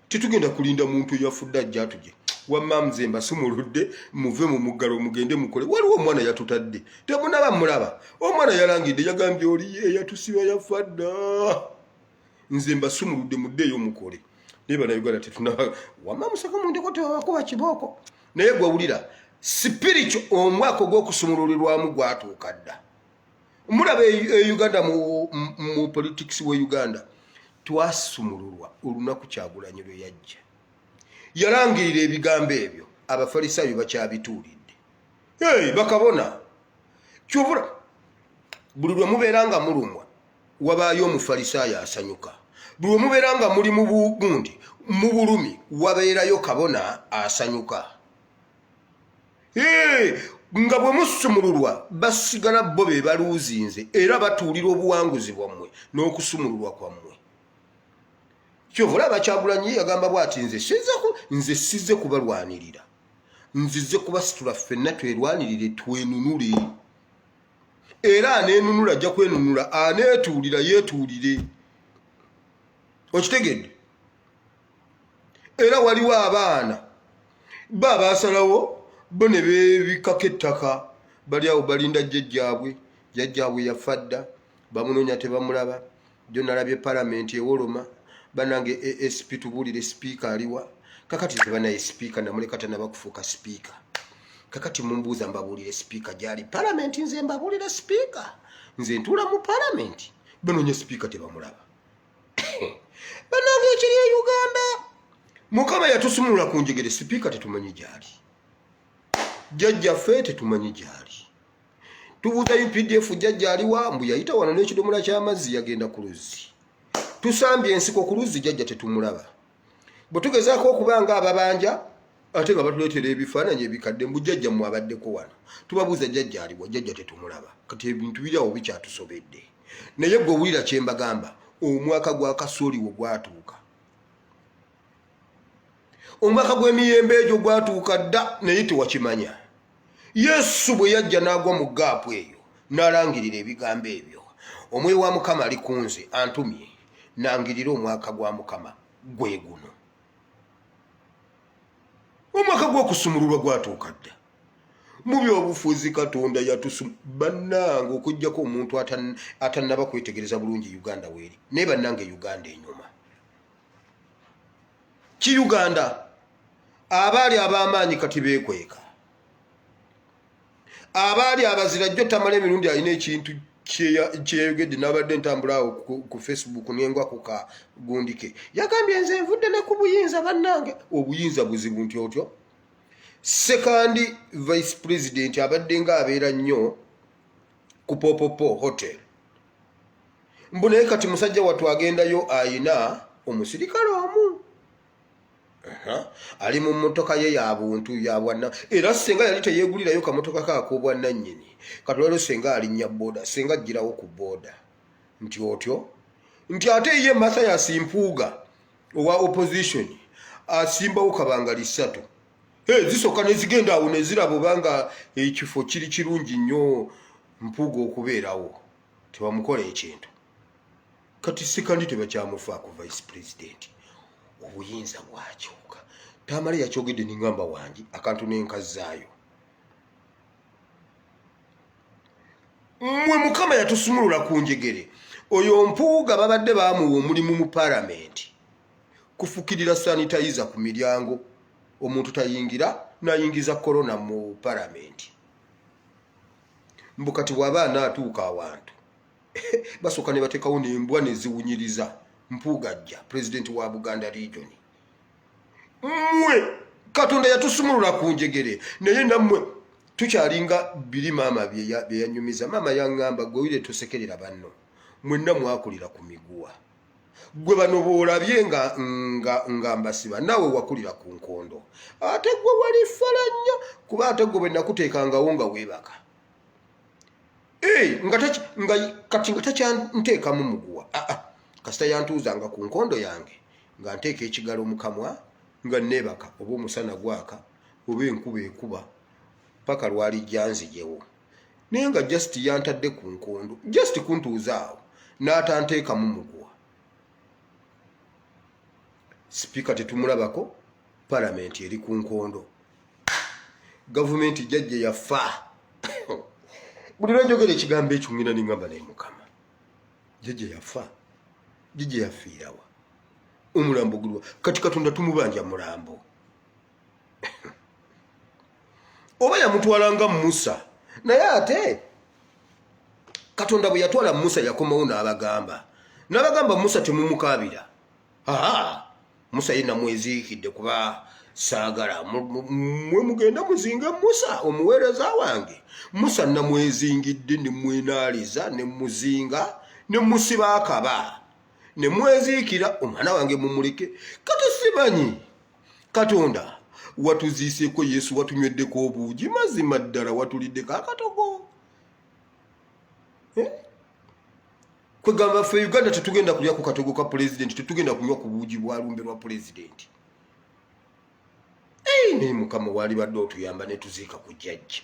titugenda kulinda muntu eyafudde ajja atuje wamma nze mbasumuludde muve mu muggalo mugende mukole waliwo omwana yatutadde temunaba mulaba omwana yalangidde yagambye oli eyatusiba yafa dda nze mbasumuludde muddeeyo mukole naye bannayuganda tetunaba wamma musaka mundeko tebabakuba kibooko naye gwawulira spiritual omwaka ogw'okusumululirwamu gwatuuka dda mulaba Uganda mu politics we Uganda twasumululwa olunaku Kyagulanyi lwe yajja yalangirira ebigambo ebyo abafalisaayo bakyabituulidde bakabona kyovula buli lwe mubeera nga mulumwa wabaayo omufalisaayo asanyuka buli lwe mubeera nga muli mu bugundi mu bulumi wabeerayo kabona asanyuka nga bwe musumululwa basigala bo be baluuzinze era batuulira obuwanguzi bwammwe n'okusumululwa kwammwe kyovula Kyagulanyi yagamba bw'ati nze sizze kubalwanirira nzizze kubasitula ffenna twerwanirire twenunule era aneenunula ajja kwenunula aneetuulira yeetuulire okitegedde era waliwo abaana baasalawo bo ne beebikako ettaka bali awo balinda jjajjaabwe yafa dda bamunoonya tebamulaba jjo nalabye palamenti ewoloma banange SP tubuulire sipiika aliwa kakati tebanaye sipiika namuleka tanaba kufuuka sipiika kakati mumbuuza mbabuulire sipiika gyali palamenti nze mbabuulire sipiika nze ntuula mu palamenti banoonya sipiika tebamulaba banange ekiri e Uganda Mukama yatusumulula ku njegere sipiika tetumanyi gyali jjajjaffe tetumanyi gyali tubuuza UPDF jjajja aliwa mbu yayita wano n'ekidomola ky'amazzi yagenda ku luzzi tusambye ensiko ku luzzi jjajja tetumulaba bwe tugezaako okuba nga ababanja ate nga batuleetera ebifaananyi ebikadde mbu jjajja mmwe abaddeko wano tubabuuza jjajja aliwa jjajja tetumulaba kati ebintu biri awo bikyatusobedde naye gwe owulira kye mbagamba omwaka gwa kasooli we gwatuuka omwaka gw'emiyembe egyo gwatuuka dda naye tewakimanya Yesu bwe yajja n'agwa mu gaapu eyo n'alangirira ebigambo ebyo omwoyo wa Mukama ali kunze antumye nangirira omwaka gwa Mukama gwe guno omwaka gw'okusumululwa gwatuuka dda mu byobufuzi Katonda bannange okuggyako omuntu atannaba kwetegereza bulungi Uganda weeri naye bannange Uganda enyuma ki Uganda abaali ab'amaanyi kati beekweka abaali abazira jjo tamala emirundi alina ekintu kyeyogedde n'abadde ntambula awo ku Facebook n'engwa ku kagundi ke yagambye nze nvudde ne ku buyinza bannange obuyinza buzibu nti otyo second vice president abadde nga abeera nnyo ku Popopo hotel mbu naye kati musajja wattu agendayo ayina omusirikale omu ali mu mmotoka ye ya buntu ya bwanna era senga yali teyeegulirayo kamotoka kaak'obwannannyini kati olwaleero senga alinnya booda senga ajjirawo ku booda nti otyo nti ate ye Mathias Mpuuga owa opposition asimbawo kabangali 3 zisooka ne zigenda awo ne ziraba obanga ekifo kiri kirungi nnyo Mpuuga okubeerawo tebamukola ekintu kati sikandi tebakyamufaako vice president obuyinza bwakyuka tamale yakyogedde n'engamba wangi akantu n'enkazaayo mmwe Mukama yatusumulula ku njegere oyo Mpuuga babadde baamuwa omulimu mu palamenti kufukirira sanitizer ku miryango omuntu tayingira n'ayingiza korona mu palamenti mbu kati bw'aba anaatuuka awantu basooka ne bateekawo n'embwa ne ziwunyiriza Mpuugajja president wa Buganda region. Mmwe Katonda yatusumulula ku njegere naye nammwe tukyalinga biri maama bye yanyumiza. Maama yaŋŋamba gwe wire tosekerera banno mwenna mwakulira ku miguwa. Gwe bano boolabye nga mbasiba naawe wakulira ku nkondo. Ate gwe wali fala nnyo kuba ate gwe bwe nakuteekangawo nga weebaka. Kati nga takyanteekamu muguwa. Kasita yantuuzanga ku nkondo yange nga nteeka ekigalo mu kamwa nga neebaka oba omusana gwaka oba enkuba ekuba paka lwali janzijewo. Naye nga just yantadde ku nkondo just kuntuuza awo n'atanteekamu muguwa. Sipiika tetumulabako, palamenti eri ku nkondo, gavumenti jjajja yafa. Buli lwenjogera ekigambo ekyo ngina ningamba naye Mukama jjajja yafa. Jjajja yafiirawa omulambo gulwa kati Katonda tumubanja mulambo. Oba yamutwalanga Musa naye ate Katonda bwe yatwala Musa yakomawo n'abagamba Musa temumukaabira. Musa yenna mweziikidde kuba saagala mwe mugenda muzinga Musa omuweereza wange. Musa namwezingidde ne mwenaaliza ne muzinga ne musiba akaba ne mweziikira omwana wange mumuleke. Kati simanyi Katonda watuziiseeko Yesu watunywedeko obuugi mazima ddala watuliddeko akatogo. Kwegamba ffe Uganda tetugenda kulya ku katogo ka president, tetugenda kunywa ku buugi bwa lumbe lwa president. Naye Mukama wali badde otuyamba ne tuziika ku jjajja.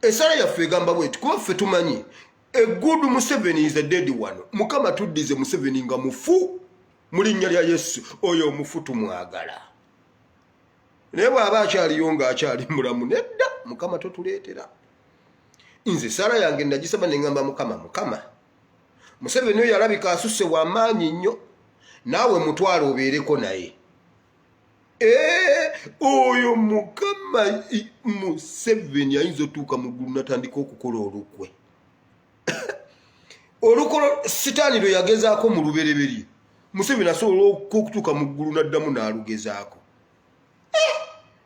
Essala yaffe egamba bweti kuba ffe tumanyi a good Museveni is a dead one. Mukama tuddize Museveni nga mufu mu linnya lya Yesu. Oyo omufu tumwagala. Naye bw'aba akyaliyo ng'akyali mulamu nedda Mukama totuleetera. Nze Sara yange nagisaba ne ngamba Mukama Museveni oyo alabika asusse w'amaanyi nnyo, naawe mutwalo obeereko naye. Oyo Mukama Museveni ayinza otuuka mu ggulu natandika okukola olukwe. Olukolo sitaani lwe yagezaako mu lubereberye, Museveni asobola okutuuka mu ggulu n'addamu n'alugezaako.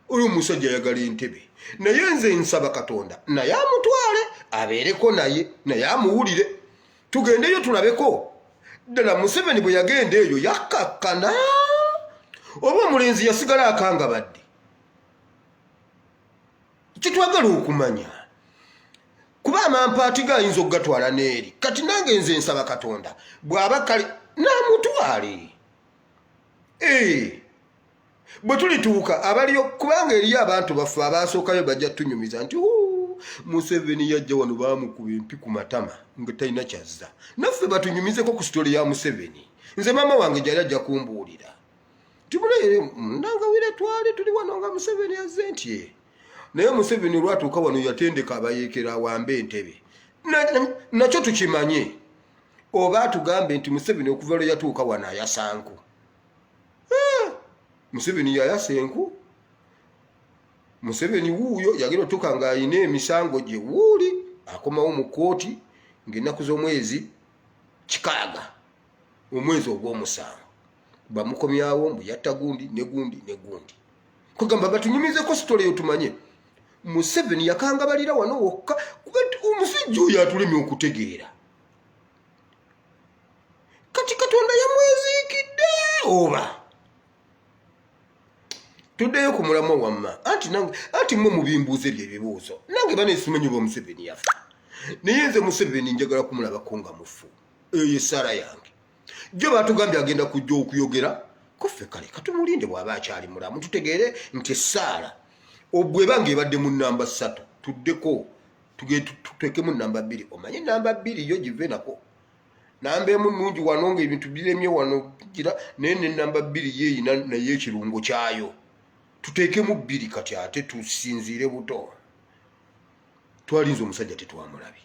Oyo omusajja ayagala entebe. Naye nze nsaba Katonda naye amutwale abeereko naye amuwulire. Tugendeyo tulabeko ddala Museveni bwe yagenda eyo yakkakkana oba omulenzi yasigala akanga badde. Kitwagala okumanya kuba amampaati gayinza okugatwala n'eri. Kati nange nze nsaba Katonda bw'aba kale n'amutwale. Bwe tulituuka abaliyo kubanga eriyo abantu baffe abaasookayo bajja tunyumiza nti Museveni yajja wano baamukuba empi ku matama nga talina kyazza. Naffe batunyumizeko ku sitole ya Museveni. Nze maama wange gyali ajja kumbuulira tibule nangawire twali tuli wano nga Museveni azze nti naye Museveni olwatuuka wano yatendeka abayeekera awambe entebe. Nakyo tukimanye oba tugambe nti Museveni okuva lwe yatuuka wano ayasa nku. Museveni yayasa enku. Museveni wuuyo yagenda otuuka ng'ayina emisango gye wuuli akomawo mu kkooti ng'ennaku z'omwezi 6 omwezi ogw'omusanvu bamukomyawo mbu yatta gundi ne gundi ne gundi. Kugamba batunyumizeko sitole yo tumanye Museveni yakangabalira wano wokka kuba omusajja oyo atulemye okutegeera. Kati Katonda yamweziikidde oba tuddeyo ku mulamwa wamma anti mmwe mubimbuuze ebibuuzo nange baneesimanyi oba Museveni yafa. Naye nze Museveni njagala kumulabako nga mufu. Eyo ye Sara yange jo batugambye agenda kujja okuyogera kuffe kale katumulinde bw'aba akyali mulamu tutegeere nti Sara obweba ng'ebadde mu namba 3 tuddeko tuteekemu namba 2. Omanye namba 2 yo give nako namba emu nnungi wano ng'ebintu biremye wano gira naye ne namba 2 yeeyina naye ekirungo kyayo. Tuteekemu 2 kati ate tusinziire buto. Twalinze omusajja tetwamulabi.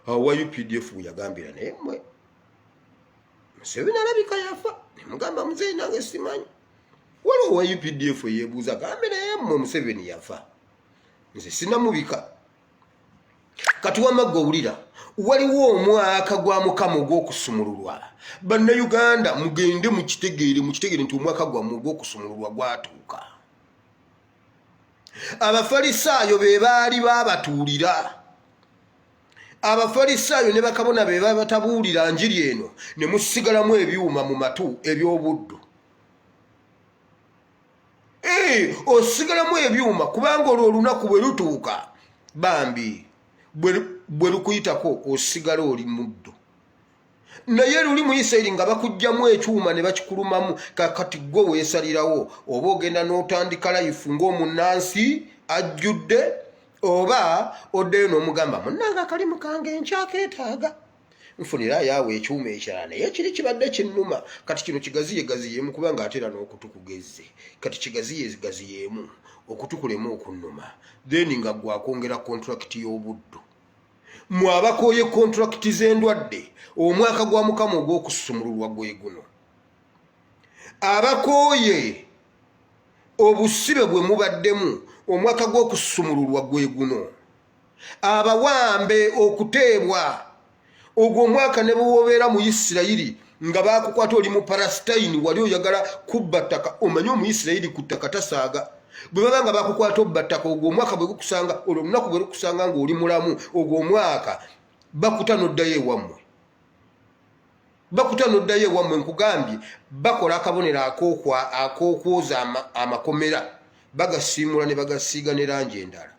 Awa UPDF yagambira naye mmwe Museveni alabika yafa. Ne mugamba muzeeyi nange simanyi. Waliwo wa UPDF yeebuuza gambe naye mmwe Museveni yafa. Nze sinamubika. kati wamaggo owulira waliwo omwaka gwa Mukama ogw'okusumululwa. Bannayuganda mugende mukitegeere nti omwaka gwammwe ogw'okusumululwa gwatuuka. Abafalisaayo be baali babatuulira. Abafalisaayo ne bakabona be batabuulira njiri eno ne musigalamu ebyuma mu matu eby'obuddu. Osigalamu ebyuma kubanga olwo olunaku bwe lutuuka bambi bwe lukuyitako osigala oli muddo. Naye luli mu Isirayiri nga bakugjamu ekyuma ne bakikulumamu kakati gwe weesalirawo oba ogenda n'otandika life ng'omunnansi ajjudde oba oddeyo n'omugamba munnanga akalimu kange nkyakeetaaga nfunira yaawe ekyuma ekirala naye kiri kibadde kinnuma kati kino kigaziyegaziyeemu kubanga ateera n'okutukugezze kati kigaziyegaziyeemu okutukulemu okunnuma then nga gwakwongera kontrakiti y'obuddu. Mwabakooye kontrakiti z'endwadde omwaka gwa Mukama ogw'okusumululwa gwe guno. Abakooye obusibe bwe mubaddemu omwaka gw'okusumululwa gwe guno. Abawambe okuteebwa ogwo omwaka ne bwobeera mu Isirayiri nga bakukwata oli mu Palestine wali oyagala kubba ttaka omanye Omuyisirayiri ku ttaka tasaaga. Bwe baba nga bakukwata obba ttaka ogwo omwaka bwe gukusanga olwo olunaku bwe lukusanga ng'oli mulamu ogwo omwaka bakuta n'oddayo ewammwe. Bakuta n'oddayo ewammwe nkugambye bakola akabonero ak'okwoza amakomera bagasiimula ne bagasiiga ne langi endala.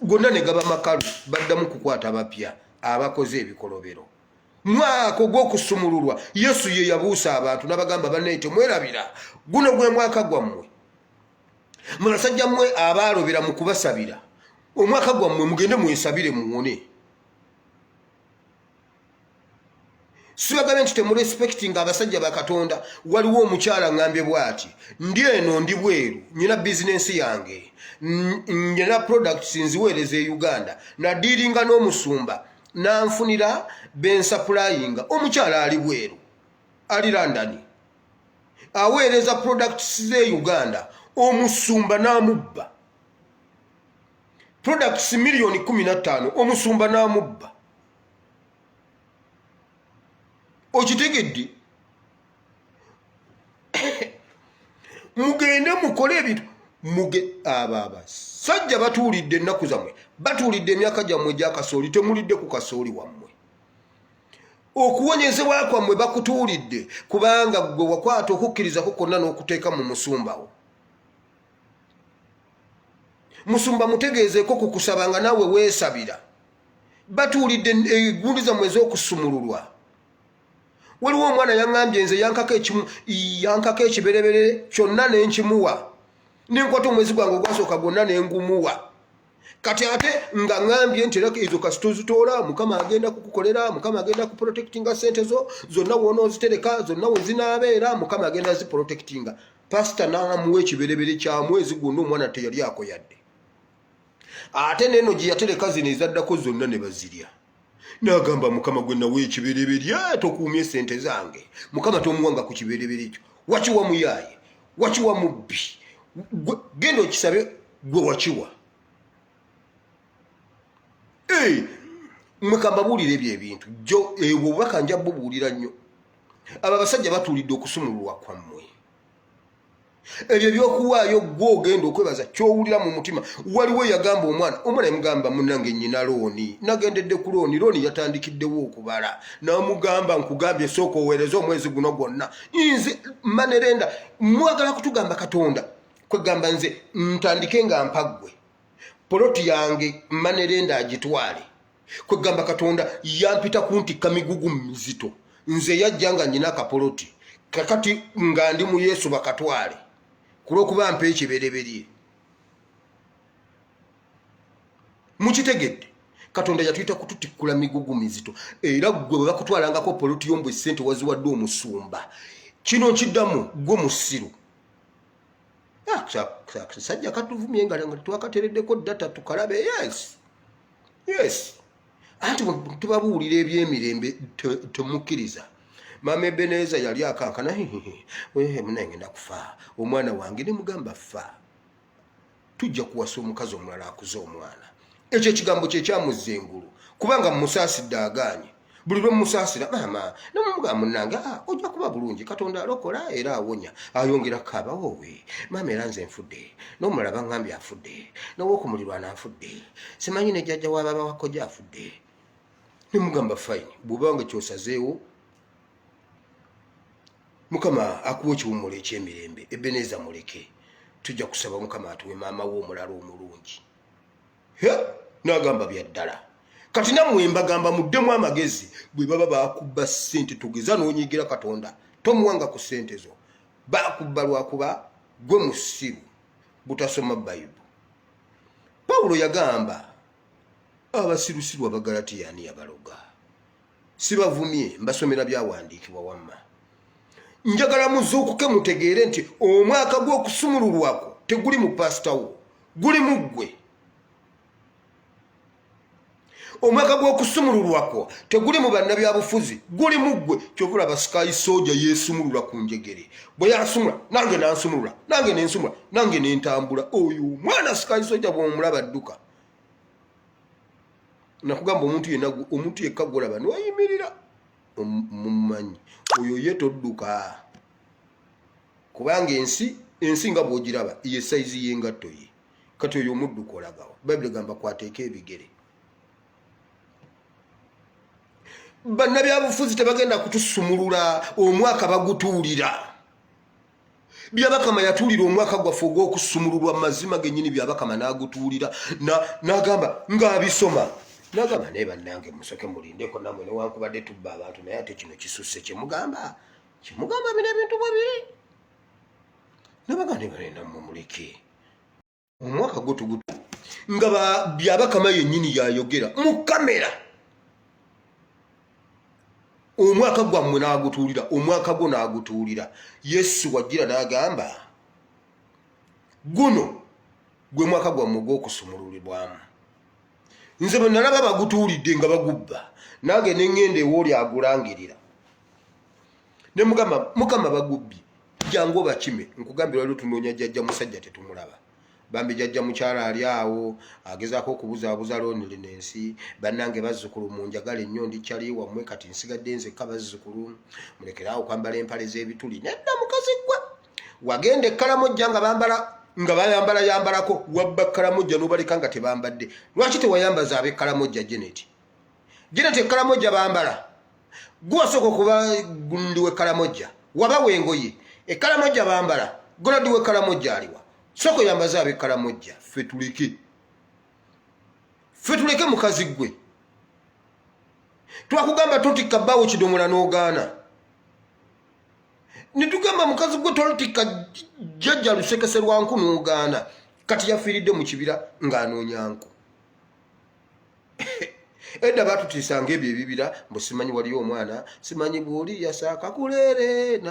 Gonna ne gaba makalu baddamu kukwata abapya abakoze ebikolobero. Mwaka ogw'okusumululwa Yesu ye yabuusa abantu n'abagamba bannaye temwerabira guno gwe mwaka gwammwe. Mwe basajja mmwe abaalobera mu kubasabira omwaka gwammwe mugende mwesabire muwone. Sibagambye nti temurespectinga abasajja ba Katonda. Waliwo omukyala ngambye bw'ati ndi eno ndi bweru nyina bizinensi yange nyina products nziweereza e Uganda nadiiringa n'omusumba nanfunira bensapurayinga omukyala ali bweru ali London aweereza products ze Uganda omusumba n'amubba products milioni 15 omusumba n'amubba. Okitegedde mugende mukole ebintu abasajja batuulidde ennaku zammwe batuulidde emyaka gyammwe gy'akasooli temulidde ku kasooli wammwe. Okuwonyezebwa kwammwe bakutuulidde kubanga gwe wakwata okukkirizako konna n'okuteeka mu musumbawo. Musumba mutegeezeeko kukusabanga naawe weesabira. Batuulidde eggundi zammwe ez'okusumululwa. Waliwo omwana yaŋŋambye nze yankako ekibereberere kyonna ne nkimuwa nenkwata omwezi gwange ogwasooka gwonna ne ngumuwa. Kati ate nga ŋŋambye nti era ezo kasito zitoola Mukama agenda kukukolera Mukama agenda kuprotectinga sente zo zonna wonoozitereka zonna we zinaabeera Mukama agenda ziprotectinga. Pasita n'amuwa ekiberebere kya mwezi gwonna omwana teyali akoyadde. Ate neno gye yatereka zino ezaddako zonna ne bazirya. N'agamba Mukama gwe nawe ekibereberye tokuumye sente zange. Mukama tomuwanga ku kibereberye ekyo. Wakiwa muyaaye wakiwa mubbi genda okisabe gwe wakiwa. Mukamba buulira ebyo ebintu jo bwobubaka nja bubuulira nnyo. Abo abasajja batuulidde okusumululwa kwammwe. Ebyo by'okuwaayo gwe ogenda okwebaza ky'owulira mu mutima. Waliwo yagamba omwana yamugamba munnange nnyina looni nagendedde ku looni yatandikiddewo okubala n'amugamba nkugambye sooka oweereza omwezi guno gwonna. Nze Manerenda mwagala kutugamba Katonda kwegamba nze ntandike nga mpaggwe poloti yange Manerenda agitwale kwegamba Katonda yampita kuntikka migugu mizito nze yajja nga nnyina akapoloti kakati nga ndi mu Yesu bakatwale kulwokuba mpa ekibereberye. Mukitegedde Katonda yatuyita kututikkula migugu mizito era gwe bwe bakutwalangako poloti yombwe ssente waziwadde omusumba kino nkiddamu gwe musiru. Sajja katuvumye nga twakatereddeko data tukalabe. Yes anti tubabuulira ebyemirembe temukkiriza. Mama Ebeneza yali akankana munange ndakufa omwana wange ne mugamba fa tujja kuwasa omukazi omulala akuza omwana ekyo ekigambo kye kyamuzza engulu kubanga musaasidde agaanye buli lwe musaasira maama nomugamba munnange ojja kuba bulungi katonda alokola era awonya ayongera kaaba wowe maama era nze nfudde n'omulala baŋŋambye afudde n'ow'okumulirwana afudde simanyi ne jjajja w'ababa wakojja afudde nemugamba fine bw'obanga kyosazeewo mukama akuwa ekiwummulo eky'emirembe Ebeneza muleke tujja kusaba mukama atuwe maama we omulala omulungi n'agamba bya ddala kati nammwe mbagamba muddemu amagezi bwe baba baakubba ssente tugeza n'onyigira katonda tomuwanga ku ssente zo baakubba lwakuba gwe musiru butasoma bayibuli Pawulo yagamba abasirusiru Abagalatiyaani yabaloga sibavumye mbasomera byawandiikibwa wamma njagala muzuukuke mutegeere nti omwaka gw'okusumululwako teguli mu pasitawo guli mu ggwe omwaka gw'okusumululwako teguli mu bannabyabufuzi guli mu ggwe kyovula basikayi sooja yeesumulula ku njegere bwe yansumula nange nansumulula nange nensumula nange nentambula oyo omwana sikayi sooja bw'omulaba adduka nakugamba omuntu yekka gwolaba niwayimirira mumanyi oyo ye todduka kubanga ensi nga bw'ogiraba ye sayizi y'engatto ye kati oyo omudduka olagawa bayibuli gamba kwateeka ebigere bannabyabufuzi tebagenda kutusumulula omwaka bagutuulira byabakama yatuulira omwaka gwaffe ogw'okusumululwa mazima gennyini byabakama n'agutuulira n'agamba ng'abisoma n'agamba naye bannange musoke mulindeko nammwe newankubadde tubba abantu naye ate kino kisusse kyemugamba bino ebintu bwe biri nabagande balinammwe muleke omwaka gwo tugutu nga byabakama yennyini yayogera mu kamera omwaka gwammwe n'agutuulira omwaka gwo n'agutuulira Yesu wajjira n'agamba guno gwe mwaka gwammwe ogw'okusumululibwamu nze bwe nalaba bagutuulidde nga bagubba nange neŋŋenda ewooli agulangirira ne mukama bagubbye jangu obakime nkugambira waliwo tunoonya jjajja musajja tetumulaba bambi jjajja mukyala ali awo agezaako okubuzaabuza lonelinensi bannange bazzukulu munjagala ennyo ndikyali wammwe kati nsigadde nzekka bazzukulu mulekeraawo kwambala empale z'ebituli nedda mukazi gwe wagenda ekkalamojja nga bayambalako wabba kkalamojja n'obaleka nga tebambadde lwaki tewayambaza ab'ekkalamojja Janet ekkalamojja bambala guwasooka okuba gundi w'ekkalamojja wabawa engoye ekkalamojja bambala golodi w'ekkalamojja aliwa soko yambaza ab'ekkalamojja ffe tuleke mukazi gwe twakugamba totikka bbaawo kidomola n'ogaana nitugamba mukazi gwe totikka jjajja lusekese lwanku n'ogaana kati yafiiridde mu kibira ng'anoonya nku edda batutiisanga ebyo ebibira mbu simanyi waliyo omwana simanyi bw'oli yasaaka kuleere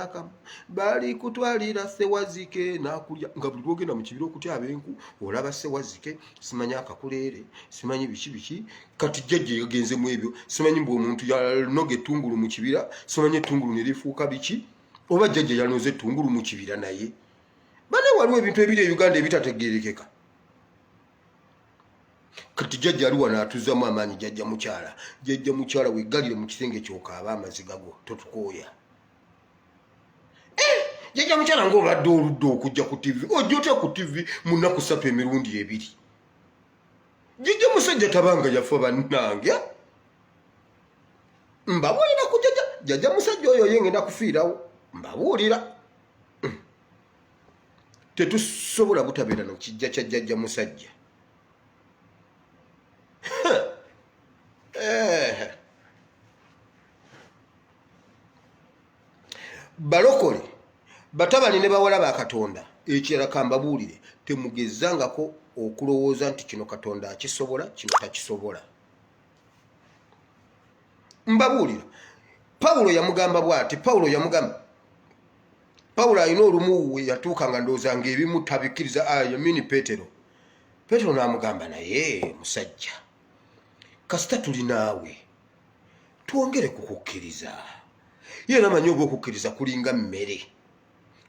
bali kutwalira Ssewazike n'akulya nga buli lwogenda mu kibira okutyaba enku olaba Ssewazike simanyi akakuleere simanyi biki kati jjajja yagenze mu ebyo simanyi mbu omuntu yanoga ettungulu mu kibira simanyi ettungulu ne lifuuka biki oba jjajja yanoza ettungulu mu kibira naye bane waliwo ebintu ebiri e Uganda ebitategeerekeka kati jjajja ali wano atuzzamu amaanyi jjajja mukyala weggalire mu kisenge kyokaaba amaziga go totukooya jjajja mukyala ng'obadde oludde okujja ku TV ojja otya ku TV mu nnaku 3 emirundi 2 jjajja musajja tabanga yafa bannange mbabuulira ku jjajja musajja oyo yengenda kufiirawo mbabuulira tetusobola butabeera no kijja kya jjajja musajja balokole batabani ne bawala ba Katonda ekirala kambabuulire temugezangako okulowooza nti kino Katonda akisobola kino takisobola mbabuulira Pawulo yamugamba bw'ati Pawulo alina olumu we yatuuka nga ndowooza ng'ebimu tabikkiriza yamini Petero n'amugamba naye musajja kasita tuli naawe twongere kukukkiriza ye namanyi oba okukkiriza kulinga mmere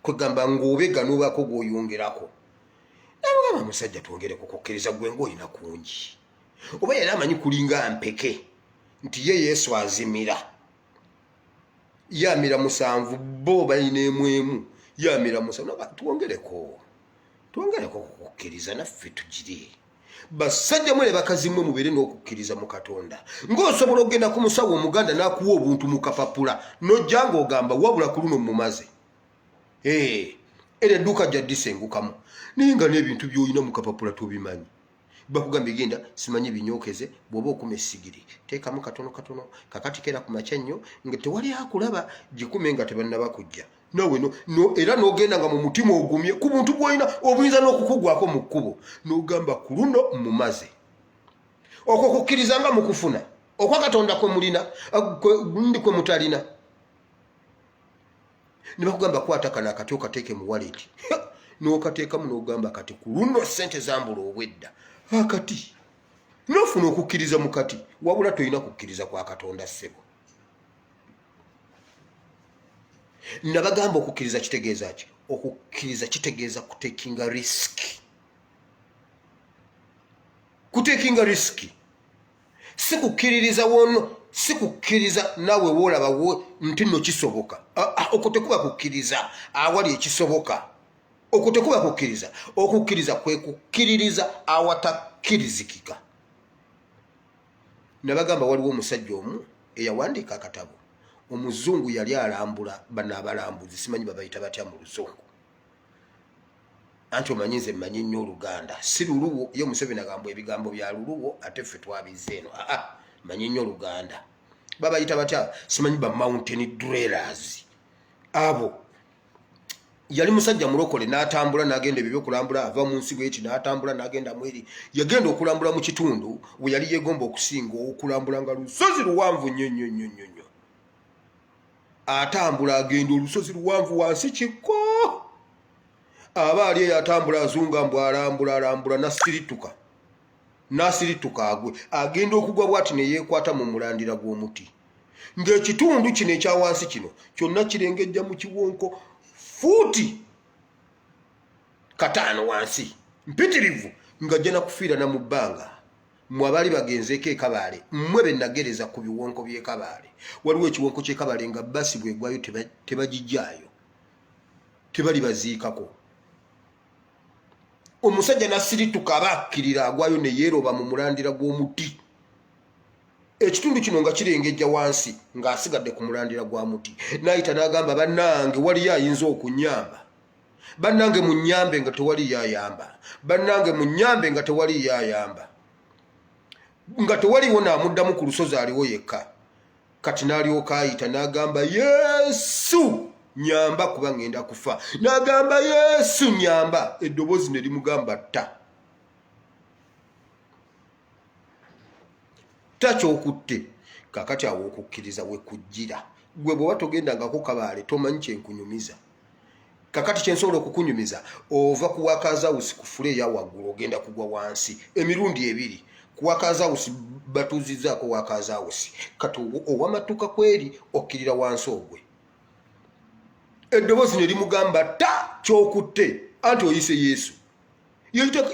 kwegamba ng'obega n'obaako gw'oyongerako namugamba musajja twongere kukukkiriza gwe ng'olina kungi oba yali amanyi kulinga mpeke nti ye Yesu azimira yamira 7 bo balina emu yamira 7 twongereko okukkiriza naffe tugire basajja mwere bakazi mwe mubere n'okukkiriza mu Katonda ng'osobola okugenda ku musawo omuganda n'akuwa obuntu mu kapapula n'ojja ng'ogamba wabula ku luno mumaze era edduuka jja disengukamu naye nga n'ebintu by'olina mu kapapula tobimanyi bakugambye genda simanyi binyokeze bw'oba okuma essigiri teekamu katono kakati kera ku makya nnyo nga tewali akulaba gikume nga tebannaba kujja nawe era n'ogenda nga mu mutima ogumye ku buntu bw'olina obuyinza n'okukugwako mu kkubo n'ogamba ku luno mumaze okwo kukkiriza nga mukufuna okwa Katonda kwe mulina gundi kwe mutalina ne bakugamba kwata kana akati okateeke mu waleti n'okateekamu n'ogamba kati ku luno ssente zambula obwedda akati nofuna okukkiriza mu kati wabula tolina kukkiriza kwa Katonda ssebo nabagamba okukkiriza kitegeeza ki okukkiriza kitegeeza kutekinga riski si kukkiririza wono si kukkiriza nawe woolaba nti nno kisoboka okwo tekuba kukkiriza awali ekisoboka okwo tekuba kukkiriza okukkiriza kwe kukkiririza awatakkirizikika nabagamba waliwo omusajja omu eyawandiika akatabo omuzungu yali alambula bano abalambuzi simanyi babayita batya mu luzungu anti omanyi nze mmanyi nnyo Oluganda si luluwo ye Museveni agamba ebigambo bya luluwo ate ffe twabizza eno mmanyi nnyo Oluganda babayita batya simanyi ba mountain dwellers abo yali musajja mulokole n'atambula n'agenda ebyo kulambula ava mu nsigo eki n'atambula n'agenda mweri yagenda okulambula mu kitundu we yali yegomba okusinga okulambula nga lusozi luwanvu nnyo atambula agenda olusozi luwanvu wansi kikko aba ali yatambula azunga mbu alambula nasirituka agwe agenda okugwa bwati ne yeekwata mu mulandira gw'omuti ng'ekitundu kino ekya wansi kino kyonna kirengejja mu kiwonko fuuti 5 wansi mpitirivu ng'ajja nakufiira na mu bbanga mwe abali bagenzeeko ekabaale mmwe be nagereza ku biwonko by'ekabaale waliwo ekiwonko ky'ekabaale nga basi bwegwayo tebagijjaayo tebali baziikako omusajja nasirituka aba akkirira agwayo ne yeeroba mu mulandira gw'omuti ekitundu kino nga kirengejja wansi ng'asigadde ku mulandira gwa muti n'ayita n'agamba bannange waliyo ayinza okunyamba bannange munnyambe nga tewali yayamba bannange munnyambe nga tewali yayamba nga tewaliwo n'amuddamu ku lusozi aliwo yekka kati n'alyoka ayita n'agamba Yesu nyamba kuba ngenda kufa n'agamba Yesu nyamba eddoboozi ne limugamba takyokutte kakati awo okukkiriza we kujjira gwe bw'oba togendangako kabaale tomanyi kyenkunyumiza kakati kyensobola okukunyumiza ova ku wakazawusi ku fule eya waggulu ogenda kugwa wansi emirundi 2 ku wakazawusi batuuzizaako wakazawusi kati owamatuka kweri okkirira wansi ogwe eddoboozi ne limugamba kyokutte anti oyise Yesu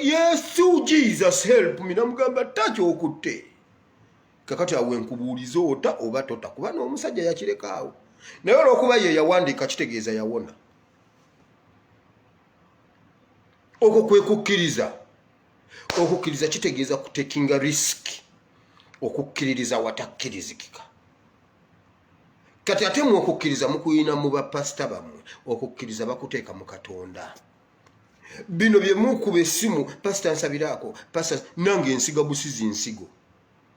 Yesu Jesus help me namugamba kyokutte kakati awo enkubuuliza ota oba tota kuba n'omusajja yakirekaawo naye olw'okuba ye yawandiika kitegeeza yawona okwo kwe kukkiriza okukkiriza kitegeeza kutekinga risiki okukkiririza watakkirizikika kati ate mu okukkiriza mukuyina mu bapasita bammwe okukkiriza bakuteeka mu Katonda bino bye mukuba essimu pasita nsabiraako pasita nange ensiga busizi nsigo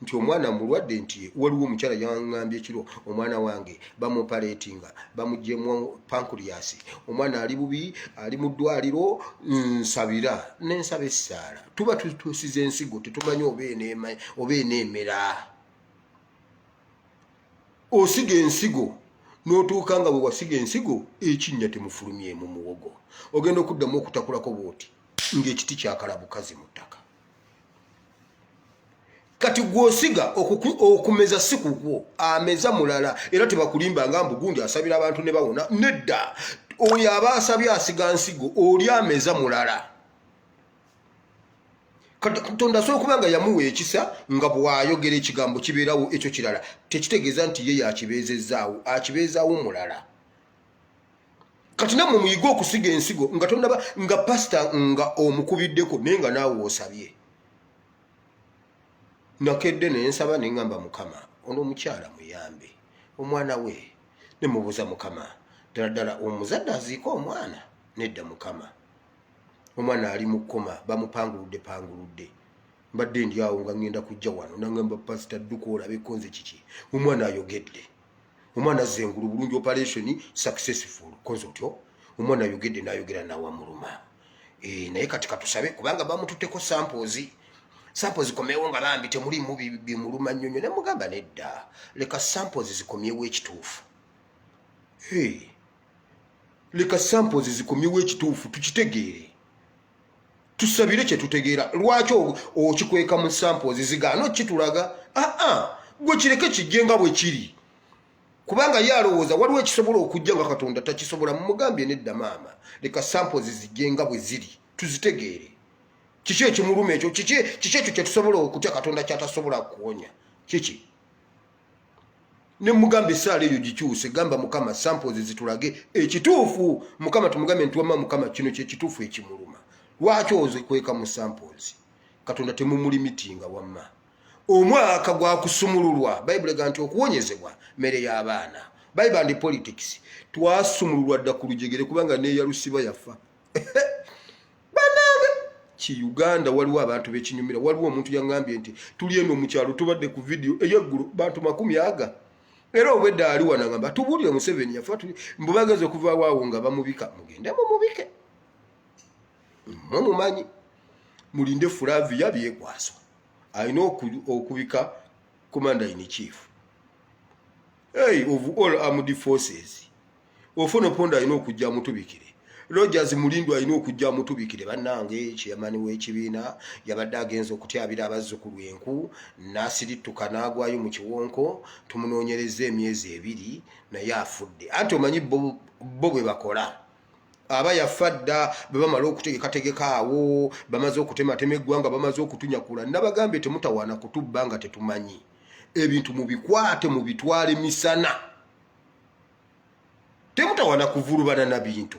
nti omwana mulwadde nti waliwo omukyala yaŋŋambye ekiro omwana wange bamupaleetinga bamugyemu pankuriasi omwana ali bubi ali mu ddwaliro nsabira n'ensaba essaala tuba tutuusiza ensigo tetumanyi oba eneemera osiga ensigo n'otuuka nga bwe wasiga ensigo ekinnya temufulumyemu muwogo ogenda okuddamu okutakulako bwoti ng'ekiti kyakala bukazi mu ttaka kati gwosiga okumeza si kukwo ameza mulala era tebakulimba nga mbugundi asabira abantu ne bawona nedda oyo aba asabye asiga nsigo oli ameza mulala Katonda so kubanga yamuwa ekisa nga bwayogera ekigambo kibeerawo ekyo kirala tekitegeeza nti ye yakibezezaawo akibeezaawo mulala. Kati namwe muyiga okusiga ensigo nga tonnaba nga pasita nga omukubiddeko naye nga naawe osabye. Nakedde ne nsaba ne ngamba Mukama ono omukyala muyambe omwana we ne mubuuza Mukama ddala omuzadde aziika omwana nedda Mukama omwana ali mu kkoma bamupanguludde mbadde ndi awo nga ngenda kujja wano nangamba pasita dduka olabe konze kiki omwana ayogedde omwana zengulu bulungi operation successful konze otyo omwana ayogedde n'ayogera n'awamuluma naye kati katusabe kubanga bamututteko samples zikomewo nga bambi temulimu bimuluma nnyonyo ne mugamba nedda leka samples zikomyewo ekituufu leka samples zikomyewo ekituufu tukitegeere tusabire kye tutegeera lwaki okikweka mu samples zigaano kitulaga gwe kireke kijjenga bwe kiri kubanga ye alowooza waliwo ekisobola okujja nga Katonda takisobola mumugambye nedda maama leka samples zijjenga bwe ziri tuzitegeere kiki ekimuluma ekyo kiki ekyo kye tusobola okutya Katonda kyatasobola kuwonya kiki ne mugambe esaala eyo gikyuse gamba Mukama samples zitulage ekituufu Mukama tumugambe ntuwama Mukama kino kye kituufu ekimuluma lwaki ozikweka mu samples Katonda temumulimitinga wamma omwaka gwa kusumululwa Bible ganti okuwonyezebwa mere y'abaana Bible and politics twasumululwa dda ku lujegere kubanga ne Yalusiba yafa ki Uganda waliwo abantu bekinyumira waliwo omuntu yangambye nti tuli eno mu kyalo tubadde ku video eyeggulu bantu 100 era obwedda ali wana ngamba tubulire Museveni yafa tuli mbubagaze okuva waawo nga bamubika mugende mumubike mumanyi mulinde Flavia byekwaso alina okubika commander in chief of all armed forces ofono ponda alina okujja mutubikire Rogers Mulindo alina okujja mutubikire bannange chairman w'ekibiina yabadde agenza okutyabira abazzukulu enku n'asirituka n'agwayo mu kiwonko tumunoonyereza emyezi 2 naye afudde anti omanyi bo bwe bakola aba yafadda bamala okutegeka awo bamaze okutematema eggwanga bamaze okutunyakula nabagambye temutawaana kutubba nga tetumanyi ebintu mubikwate mubitwale misana temutawaana kuvulubana na bintu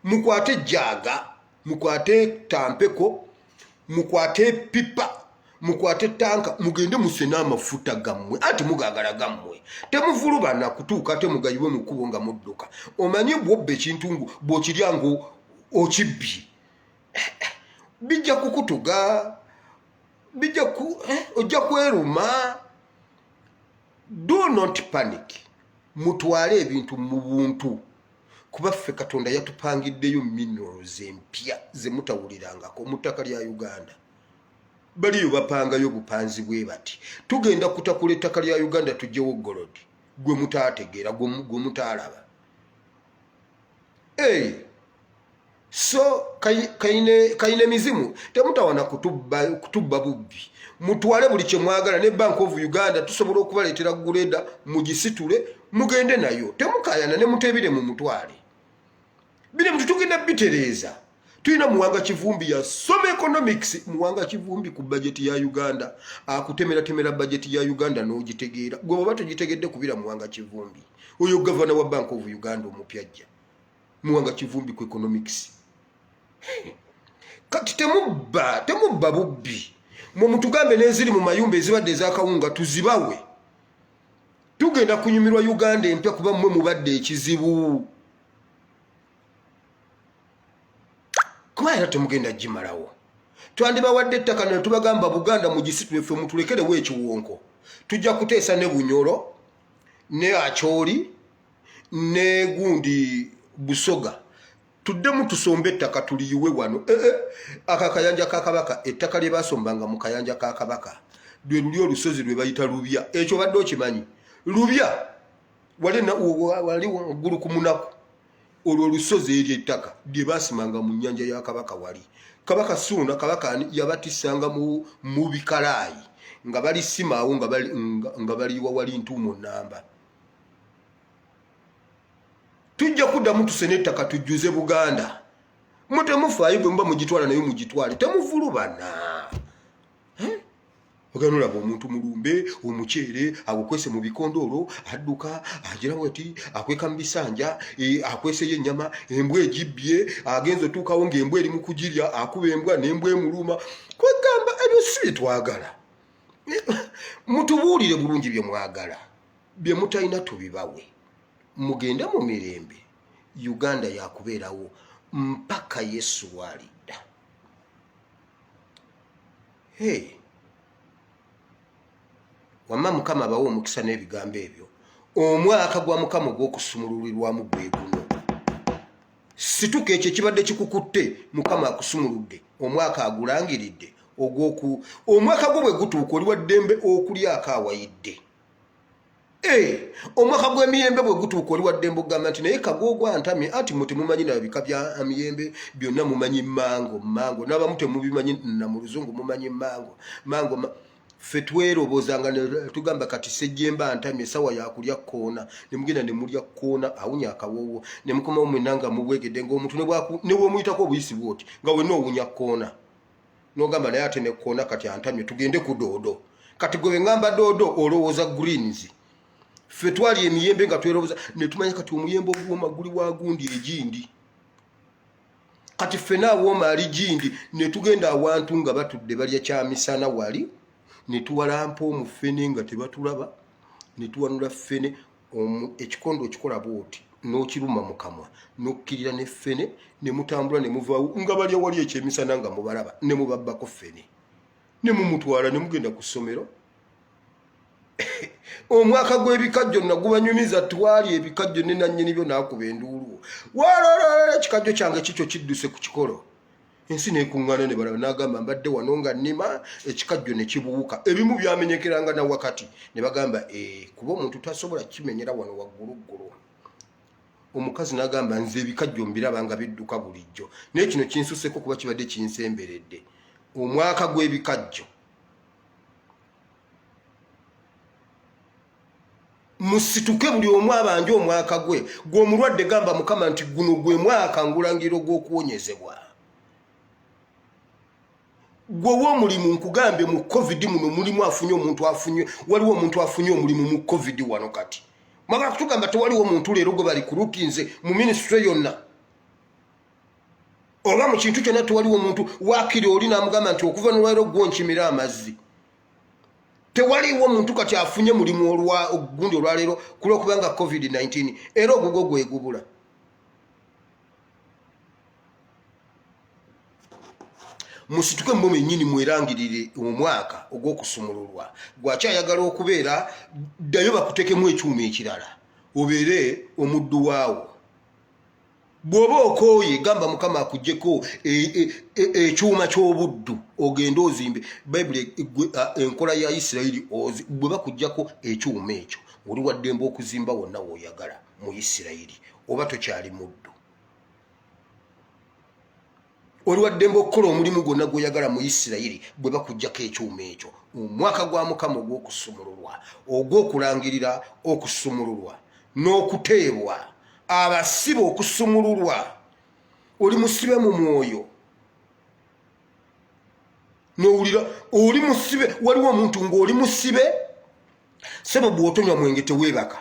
mukwate jaga mukwate tampeko mukwate pipa mukwate tanka mugende musena amafuta gammwe ati mugagala gammwe temuvulubana kutuuka temugayiwe mukubo nga mudduka omanyi bwobbe ekintungu bw'okiryango okibbi bijja kukutuga bijja ojja kweruma do not panic mutwale ebintu mu buntu kuba ffe Katonda yatupangiddeyo minerals empya ze mutawulirangako mu ttaka lya Uganda baliyo bapangayo bupanzi bwe bati tugenda kutakula ettaka lya Uganda tujjewo golodi gwe mutaategeera gwe mutaalaba so kaine mizimu temutawana kutubba bubbi mutwale buli kye mwagala ne Bank of Uganda tusobola okubaleetera guleda mugisitule mugende nayo temukayana ne mutebire mu mutwale bine mutugenda bitereza tuyina Muwanga Kivumbi ya some economics Muwanga Kivumbi ku budget ya Uganda akutemera budget ya Uganda n'ogitegeera gwe baba togitegedde kubira Muwanga Kivumbi oyo governor wa Bank of Uganda omupyajja Muwanga Kivumbi ku economics kati temubba bubbi mu mutugambe n'eziri mu mayumba ezibadde ezakawunga tuzibawe tugenda kunyumirwa Uganda empya kuba mmwe mubadde ekizibu kuba era temugenda gimalawo twandibawadde ettaka ne tubagamba Buganda mugisitule ffe mutulekerewo ekiwonko tujja kuteesa ne Bunyoro ne Acholi ne gundi Busoga tuddemu tusombe ettaka tuliyiwe wano akakayanja kakabaka ettaka lye basombanga mu kayanja kakabaka lwe luli olusozi lwe bayita Lubya ekyo badde okimanyi Lubya wali waggulu ku munaku olwo olusozi eri ettaka lye basimanga mu nnyanja ya kabaka wali kabaka Ssuuna kabaka yabatisanga mu bikalaayi nga bali simaawo nga baliwa wali ntuumu nnamba tujja kuddamu tusene ettaka tujjuze Buganda mutemufaayo bwe muba mugitwala nayo mugitwale temuvulubana oganula omuntu mulumbe omukyere agukwese mu bikondoolo adduka agira wati akweka mu bisanja akwese y'ennyama embwa egibbye agenza otuukawo ng'embwa eri mu kugirya akuba embwa n'embwa emuluma kwegamba ebyo si bye twagala mutubuulire bulungi bye mwagala bye mutalina tubibawe mugende mu mirembe Uganda yakubeerawo mpaka Yesu waalidda wamma Mukama abawo omukisa n'ebigambo ebyo omwaka gwa Mukama ogw'okusumululirwamu gwe guno situka ekyo ekibadde kikukutte Mukama akusumuludde omwaka agulangiridde omwaka gwo bwe gutuuka oli wa ddembe okulyako awayidde omwaka gw'emiyembe bwe gutuuka oli wa ddembe ogamba nti naye kagwogwa ntamye ati mwe temumanyi na bika bya miyembe byonna mumanyi mango n'abamu temubimanyi na mu luzungu mumanyi mango ffe tweroboozanga tugamba kati sejjemba ntamye esawa yakulya koona ne mugenda ne mulya koona awunya akawoowo ne mukomawo mwenna nga mubwegedde ng'omuntu ne bw'omuyitako obuyisi bwoti nga wenna owunya koona n'ogamba naye ate ne koona kati antamye tugende ku doodo kati gwe ngamba doodo olowooza greens ffe twali emiyembe nga tweroboza ne tumanya kati omuyembe oguwooma guli wagundi egindi kati ffe naawooma ali gindi ne tugenda awantu nga batudde balya kyamisana wali ne tuwalampa omufene nga tebatulaba ne tuwanula ffene ekikondo okikola bwoti n'okiruma mu kamwa n'okkirira ne ffene ne mutambula ne muvaawo nga balya wali ekyemisana nga mubalaba ne mubabbako ffene ne mumutwala ne mugenda ku ssomero omwaka gw'ebikajjo nagubanyumiza twali ebikajjo ne nannyini byo naakuba enduulu walala ekikajjo kyange kikyo kidduse ku kikolo ensi neekuŋŋaana ne balaba n'agamba mbadde wano nga nnima ekikajjo ne kibuuka ebimu byamenyekeranga na wakati ne bagamba kuba omuntu tasobola kimenyera wano wagguluggulu omukazi n'agamba nze ebikajjo mbiraba nga bidduka bulijjo naye kino kinsuseko kuba kibadde kinsemberedde omwaka gw'ebikajjo musituke buli omu abanje omwaka gwe gw'omulwadde gamba Mukama nti guno gwe mwaka ngulangiro gw'okuwonyezebwa gwe w'omulimu nkugambye mu covid muno mulimu afunye omuntu afunye waliwo omuntu afunye omulimu mu covid wano kati mwagala kutugamba tewaliwo omuntu leero gwe bali kurukinze mu ministry yonna oba mu kintu kyonna tewaliwo omuntu waakiri oli n'amugamba nti okuva n'olwaleero gw'onkimira amazzi tewaliwo omuntu kati afunye mulimu ogundi olwaleero kulwokubanga covid-19 era ogugwo gwegubula musituke mmwe mwennyini mwerangirire omwaka ogw'okusumululwa gwakyayagala okubeera ddayo bakutekemu ekyuma ekirala obeere omuddu waawo bw'oba okooye gamba Mukama akuggyeko ekyuma ky'obuddu ogende ozimbe bayibuli enkola ya Isirayiri bwe bakuggyako ekyuma ekyo oli wa ddembe okuzimba wonna w'oyagala mu Isirayiri oba tokyali muddu oli wa ddembe okukola omulimu gwonna gw'oyagala mu Isirayiri bwe bakuggyako ekyuma ekyo omwaka gwa Mukama ogw'okusumululwa ogw'okulangirira okusumululwa n'okuteebwa abasibe okusumululwa oli musibe mu mwoyo n'owulira oli musibe waliwo omuntu ng'oli musibe sebo bw'otonywa mwenge teweebaka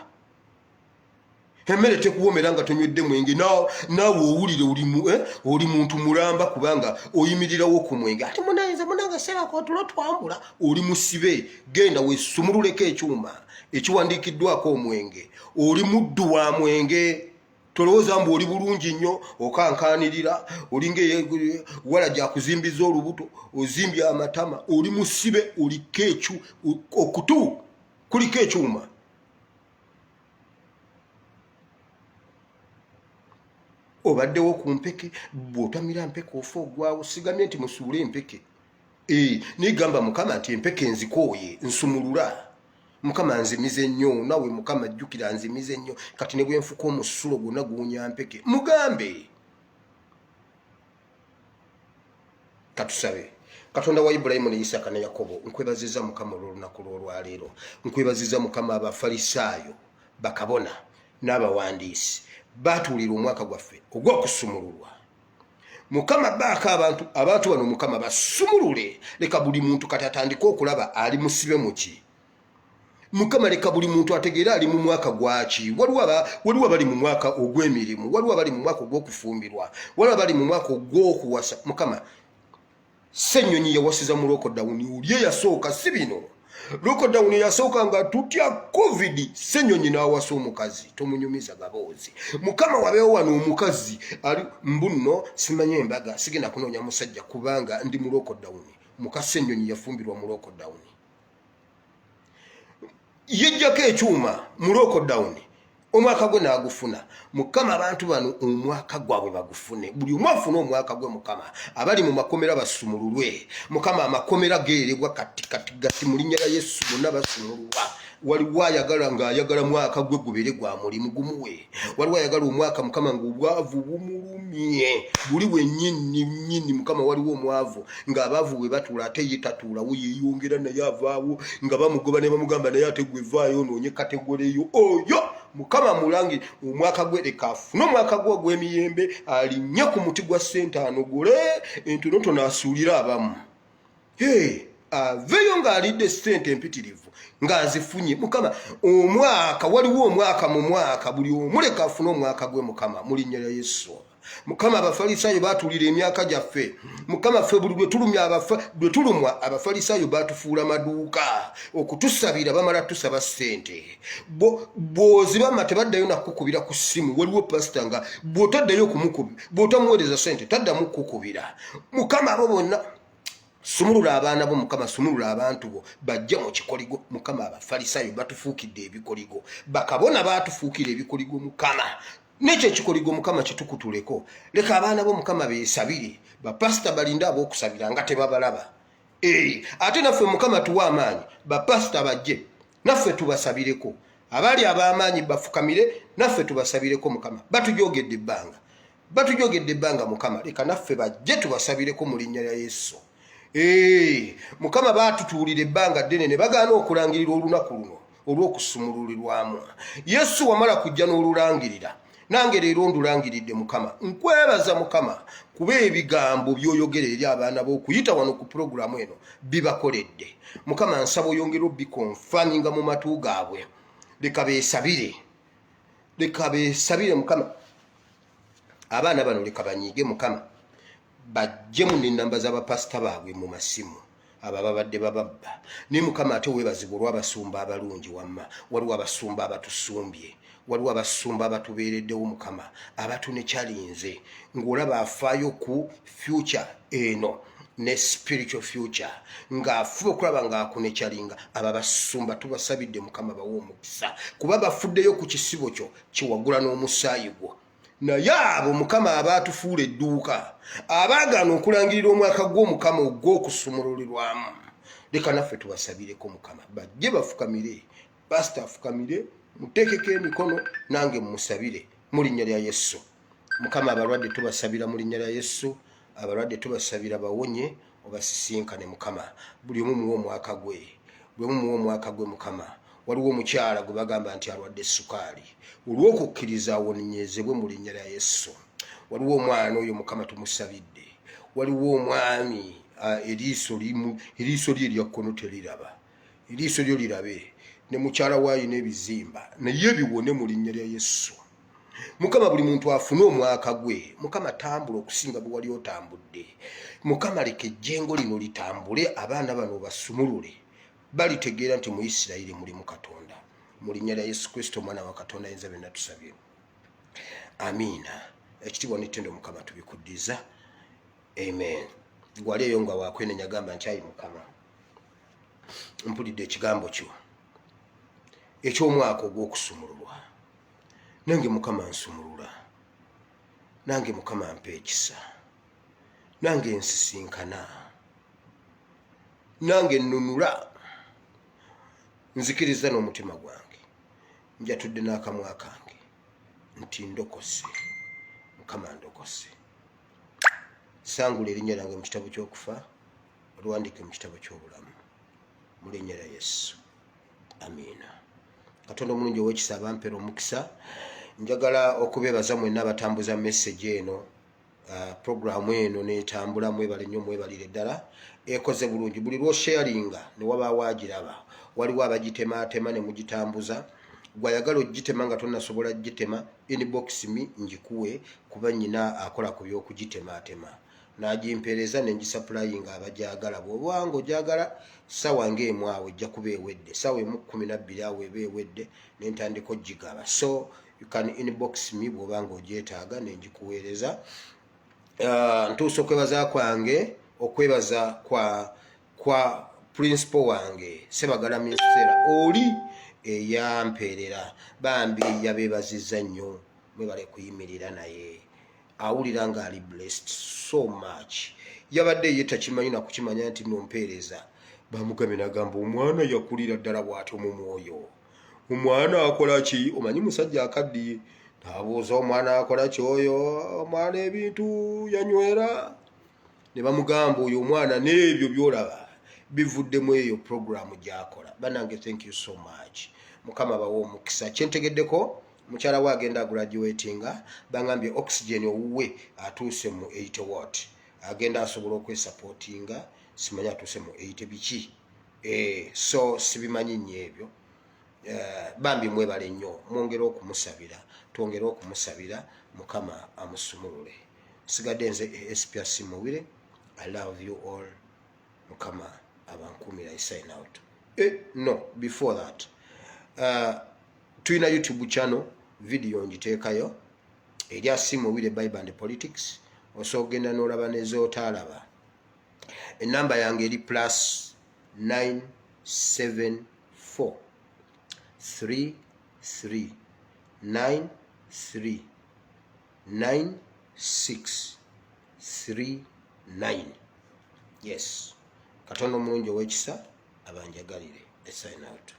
emmere tekuwoomera nga tonywedde mwenge naawe owulire oli muntu mulamba kubanga oyimirirawo ku mwenge ati munange sebaka otulo twambula oli musibe genda weesumululeko ekyuma ekiwandiikiddwako omwenge oli muddu wa mwenge tolowooza mbu oli bulungi nnyo okankanirira olinga wala gyakuzimbiza olubuto ozimbye amatama oli musibe oliko okutu kuliko ekyuma obaddewo ku mpeke bw'otamira mpeke ofa ogwawo sigamye nti musuule empeke naye gamba Mukama nti empeke nzikooye nsumulula Mukama nzimize nnyo nawe Mukama jjukira nzimize nnyo kati ne bwe nfuka omusulo gwonna guwunya mpeke mugambe katusabe Katonda wa Ibulayimu ne Isaaka ne Yakobo nkwebaziza Mukama olw'olunaku lw'olwaleero nkwebaziza Mukama abafalisaayo bakabona n'abawandiisi batuulira omwaka gwaffe ogw'okusumululwa mukama baaka abantu bano mukama basumulule leka buli muntu kati atandika okulaba ali musibe muki mukama leka buli muntu ategeera ali mu mwaka gwaki waliwo abali mu mwaka ogw'emirimu waliwo abali mu mwaka ogw'okufumbirwa waliwo abali mu mwaka ogw'okuwasa mukama Ssennyonyi yawasiza mu lockdown ulye yasooka si bino lockdown yasooka nga tutya covid Ssennyonyi n'awasa omukazi tomunyumiza gaboozi mukama wabeewo wano omukazi ali mbunno simanye embaga sigenda kunoonya musajja kubanga ndi mu lockdown muka Ssennyonyi yafumbirwa mu lockdown yejjako ekyuma mu lockdown omwaka gwe n'agufuna mukama abantu bano omwaka gwabwe bagufune buli omu afuna omwaka gwe mukama abali mu makomera basumululwe mukama amakomera geerebwa kati mu linnya lya Yesu bonna basumululwa waliwo ayagala ng'ayagala mwaka gwe gubere gwa mulimu gumuwe waliwo ayagala omwaka mukama ng'obwavu bumulumye buli wennyini mukama waliwo omwavu ng'abaavu bwe batuula ate ye tatuulawo yeeyongera naye avaawo nga bamugoba ne bamugamba naye ate gwevaayo onoonye kategoleyo oyo mukama mulangi omwaka gwe leka afune omwaka gwe ogw'emiyembe alinnye ku muti gwa ssente anogole entonotono asuulire abamu aveeyo ng'alidde ssente empitirivu ng'azifunye mukama omwaka waliwo omwaka mu mwaka buli omu leka afune omwaka gwe mukama mu linnya lya Yesu mukama abafalisaayo baatulira emyaka gyaffe mukama ffe buli bwe tulumwa abafalisaayo baatufuula maduuka okutusabira bamala tusaba ssente bw'ozibama tebaddayo nakukubira ku ssimu waliwo pasita nga bw'otaddayo okumukubi bw'otamuweereza ssente taddamu kukubira mukama abo bonna sumulula abaana bo mukama sumulula abantu bo bajja mu kikoligo mukama abafalisaayo batufuukidde ebikoligo bakabona baatufuukira ebikoligo mukama n'ekyo ekikoligo mukama kitukutuleko leka abaana bo mukama beesabire bapasita balinde ab'okusabira nga tebabalaba ate naffe mukama tuwa amaanyi bapasita bajje naffe tubasabireko abali ab'amaanyi bafukamire naffe tubasabireko mukama batujogedde ebbanga mukama leka naffe bajje tubasabireko mu linnya lya Yesu mukama baatutuulira ebbanga ddene ne bagaana okulangirira olunaku luno olw'okusumululirwamu Yesu wamala kujja n'olulangirira nange leero ndulangiridde mukama nkwebaza mukama kuba ebigambo by'oyogera eri abaana b'okuyita wano ku puroguramu eno bibakoledde mukama nsaba oyongera obikonfaminga mu matu gaabwe leka beesabire mukama abaana bano leka banyiige mukama bajje mu n'ennamba z'abapasita baabwe mu masimu aba babadde bababba naye mukama ate weebazibwa olw'abasumba abalungi wamma waliwo abasumba abatusumbye waliwo abasumba abatubeereddewo mukama abatunekyalinze ng'olaba afaayo ku future eno ne spiritual future ng'afuba okulaba ng'akunekyalinga abo abasumba tubasabidde mukama bawe omukisa kuba bafuddeyo ku kisibo kyo kiwagula n'omusaayi gwo naye abo mukama abaatufuula edduuka abaagaana okulangirira omwaka gw'omukama ogw'okusumululirwamu leka naffe tubasabireko mukama bajje bafukamire pasita afukamire muteekeko emikono nange musabire mu linnya lya Yesu mukama abalwadde tubasabira mu linnya lya Yesu abalwadde tubasabira bawonye obasisinkane mukama buli omu muwa omwaka gwe mukama waliwo omukyala gwe bagamba nti alwadde sukaali olw'okukkiriza awonyezebwe mu linnya lya Yesu waliwo omwana oyo mukama tumusabidde waliwo omwami eriiso lye erya kkono teriraba eriiso lyo lirabe ne mukyala waayo n'ebizimba naye biwone mu linnya lya Yesu mukama buli muntu afune omwaka gwe mukama tambula okusinga bwe wali otambudde mukama leka ejjengo lino litambule abaana bano basumulule balitegeera nti mu Isirayiri mulimu Katonda mu linnya lya Yesu Kristo omwana wa Katonda ayinza byonna tusabye amiina ekitiibwa n'ettendo mukama tubikuddiza amen gwali eyo nga wakwenenya gamba nkyayi mukama mpulidde ekigambo kyo eky'omwaka ogw'okusumululwa nange mukama nsumulula nange mukama mpa ekisa nange nsisinkana nange nnunula nzikiriza n'omutima gwange njatudde n'akamwa kange nti ndokose mukama ndokose sangula erinnya lyange mu kitabo ky'okufa olwandike mu kitabo ky'obulamu mu linnya lya Yesu amiina Katonda omulungi ow'ekisa abampera omukisa njagala okubeebaza mwenna abatambuza message eno programu eno netambula mwebale nnyo mwebalire ddala ekoze bulungi buli lwo sharinga ne wabaawo agiraba waliwo abagitematema ne mugitambuza gwayagala ogitema nga tonnasobola gitema inbox mi njikuwe kuba nnyina akola ku byokugitematema nagimpeereza nengisaplayinga abajagala bwobanga ojagala sawa ng'emu awo ejja kuba ewedde sawa emu 12 awo eba ewedde nentandika ogigaba so you can inbox me bwobanga ogyetaaga nenjikuweereza. Ntuusa okwebaza kwange okwebaza kwa principal wange Sebagala Minsera oli eyampeerera bambi yabeebazizza nnyo mwebale kuyimirira naye awulira nga ali blessed so much yabadde ye takimanyi na kukimanya nti nompeereza bamugambye nagamba omwana yakulira ddala bw'atyo mu mwoyo omwana akola ki omanyi musajja akaddiye nabuuza omwana akola ki oyo omwana ebintu yanywera ne bamugamba oyo omwana n'ebyo byolaba bivuddemu eyo programu gyakola banange thank you so much mukama bawo omukisa kyentegeddeko mukyala we agenda graduatinga bangambye oxygen owuwe atuuse mu 80 watt agenda asobola okwesupportinga simanyi atuuse mu 80 biki so sibimanyi nnyo ebyo bambi mwebale nnyo mwongere okumusabira twongere okumusabira mukama amusumulule sigadde nze SPS Muwire I love you all mukama abankumira I sign out no before that tuyina YouTube channel video njiteekayo erya Muwire Bible and Politics osogenda n'olaba nezootalaba enamba yange eri +974 33 93 96 39 yes Katonda omulungi ow'ekisa abanjagalire I sign out.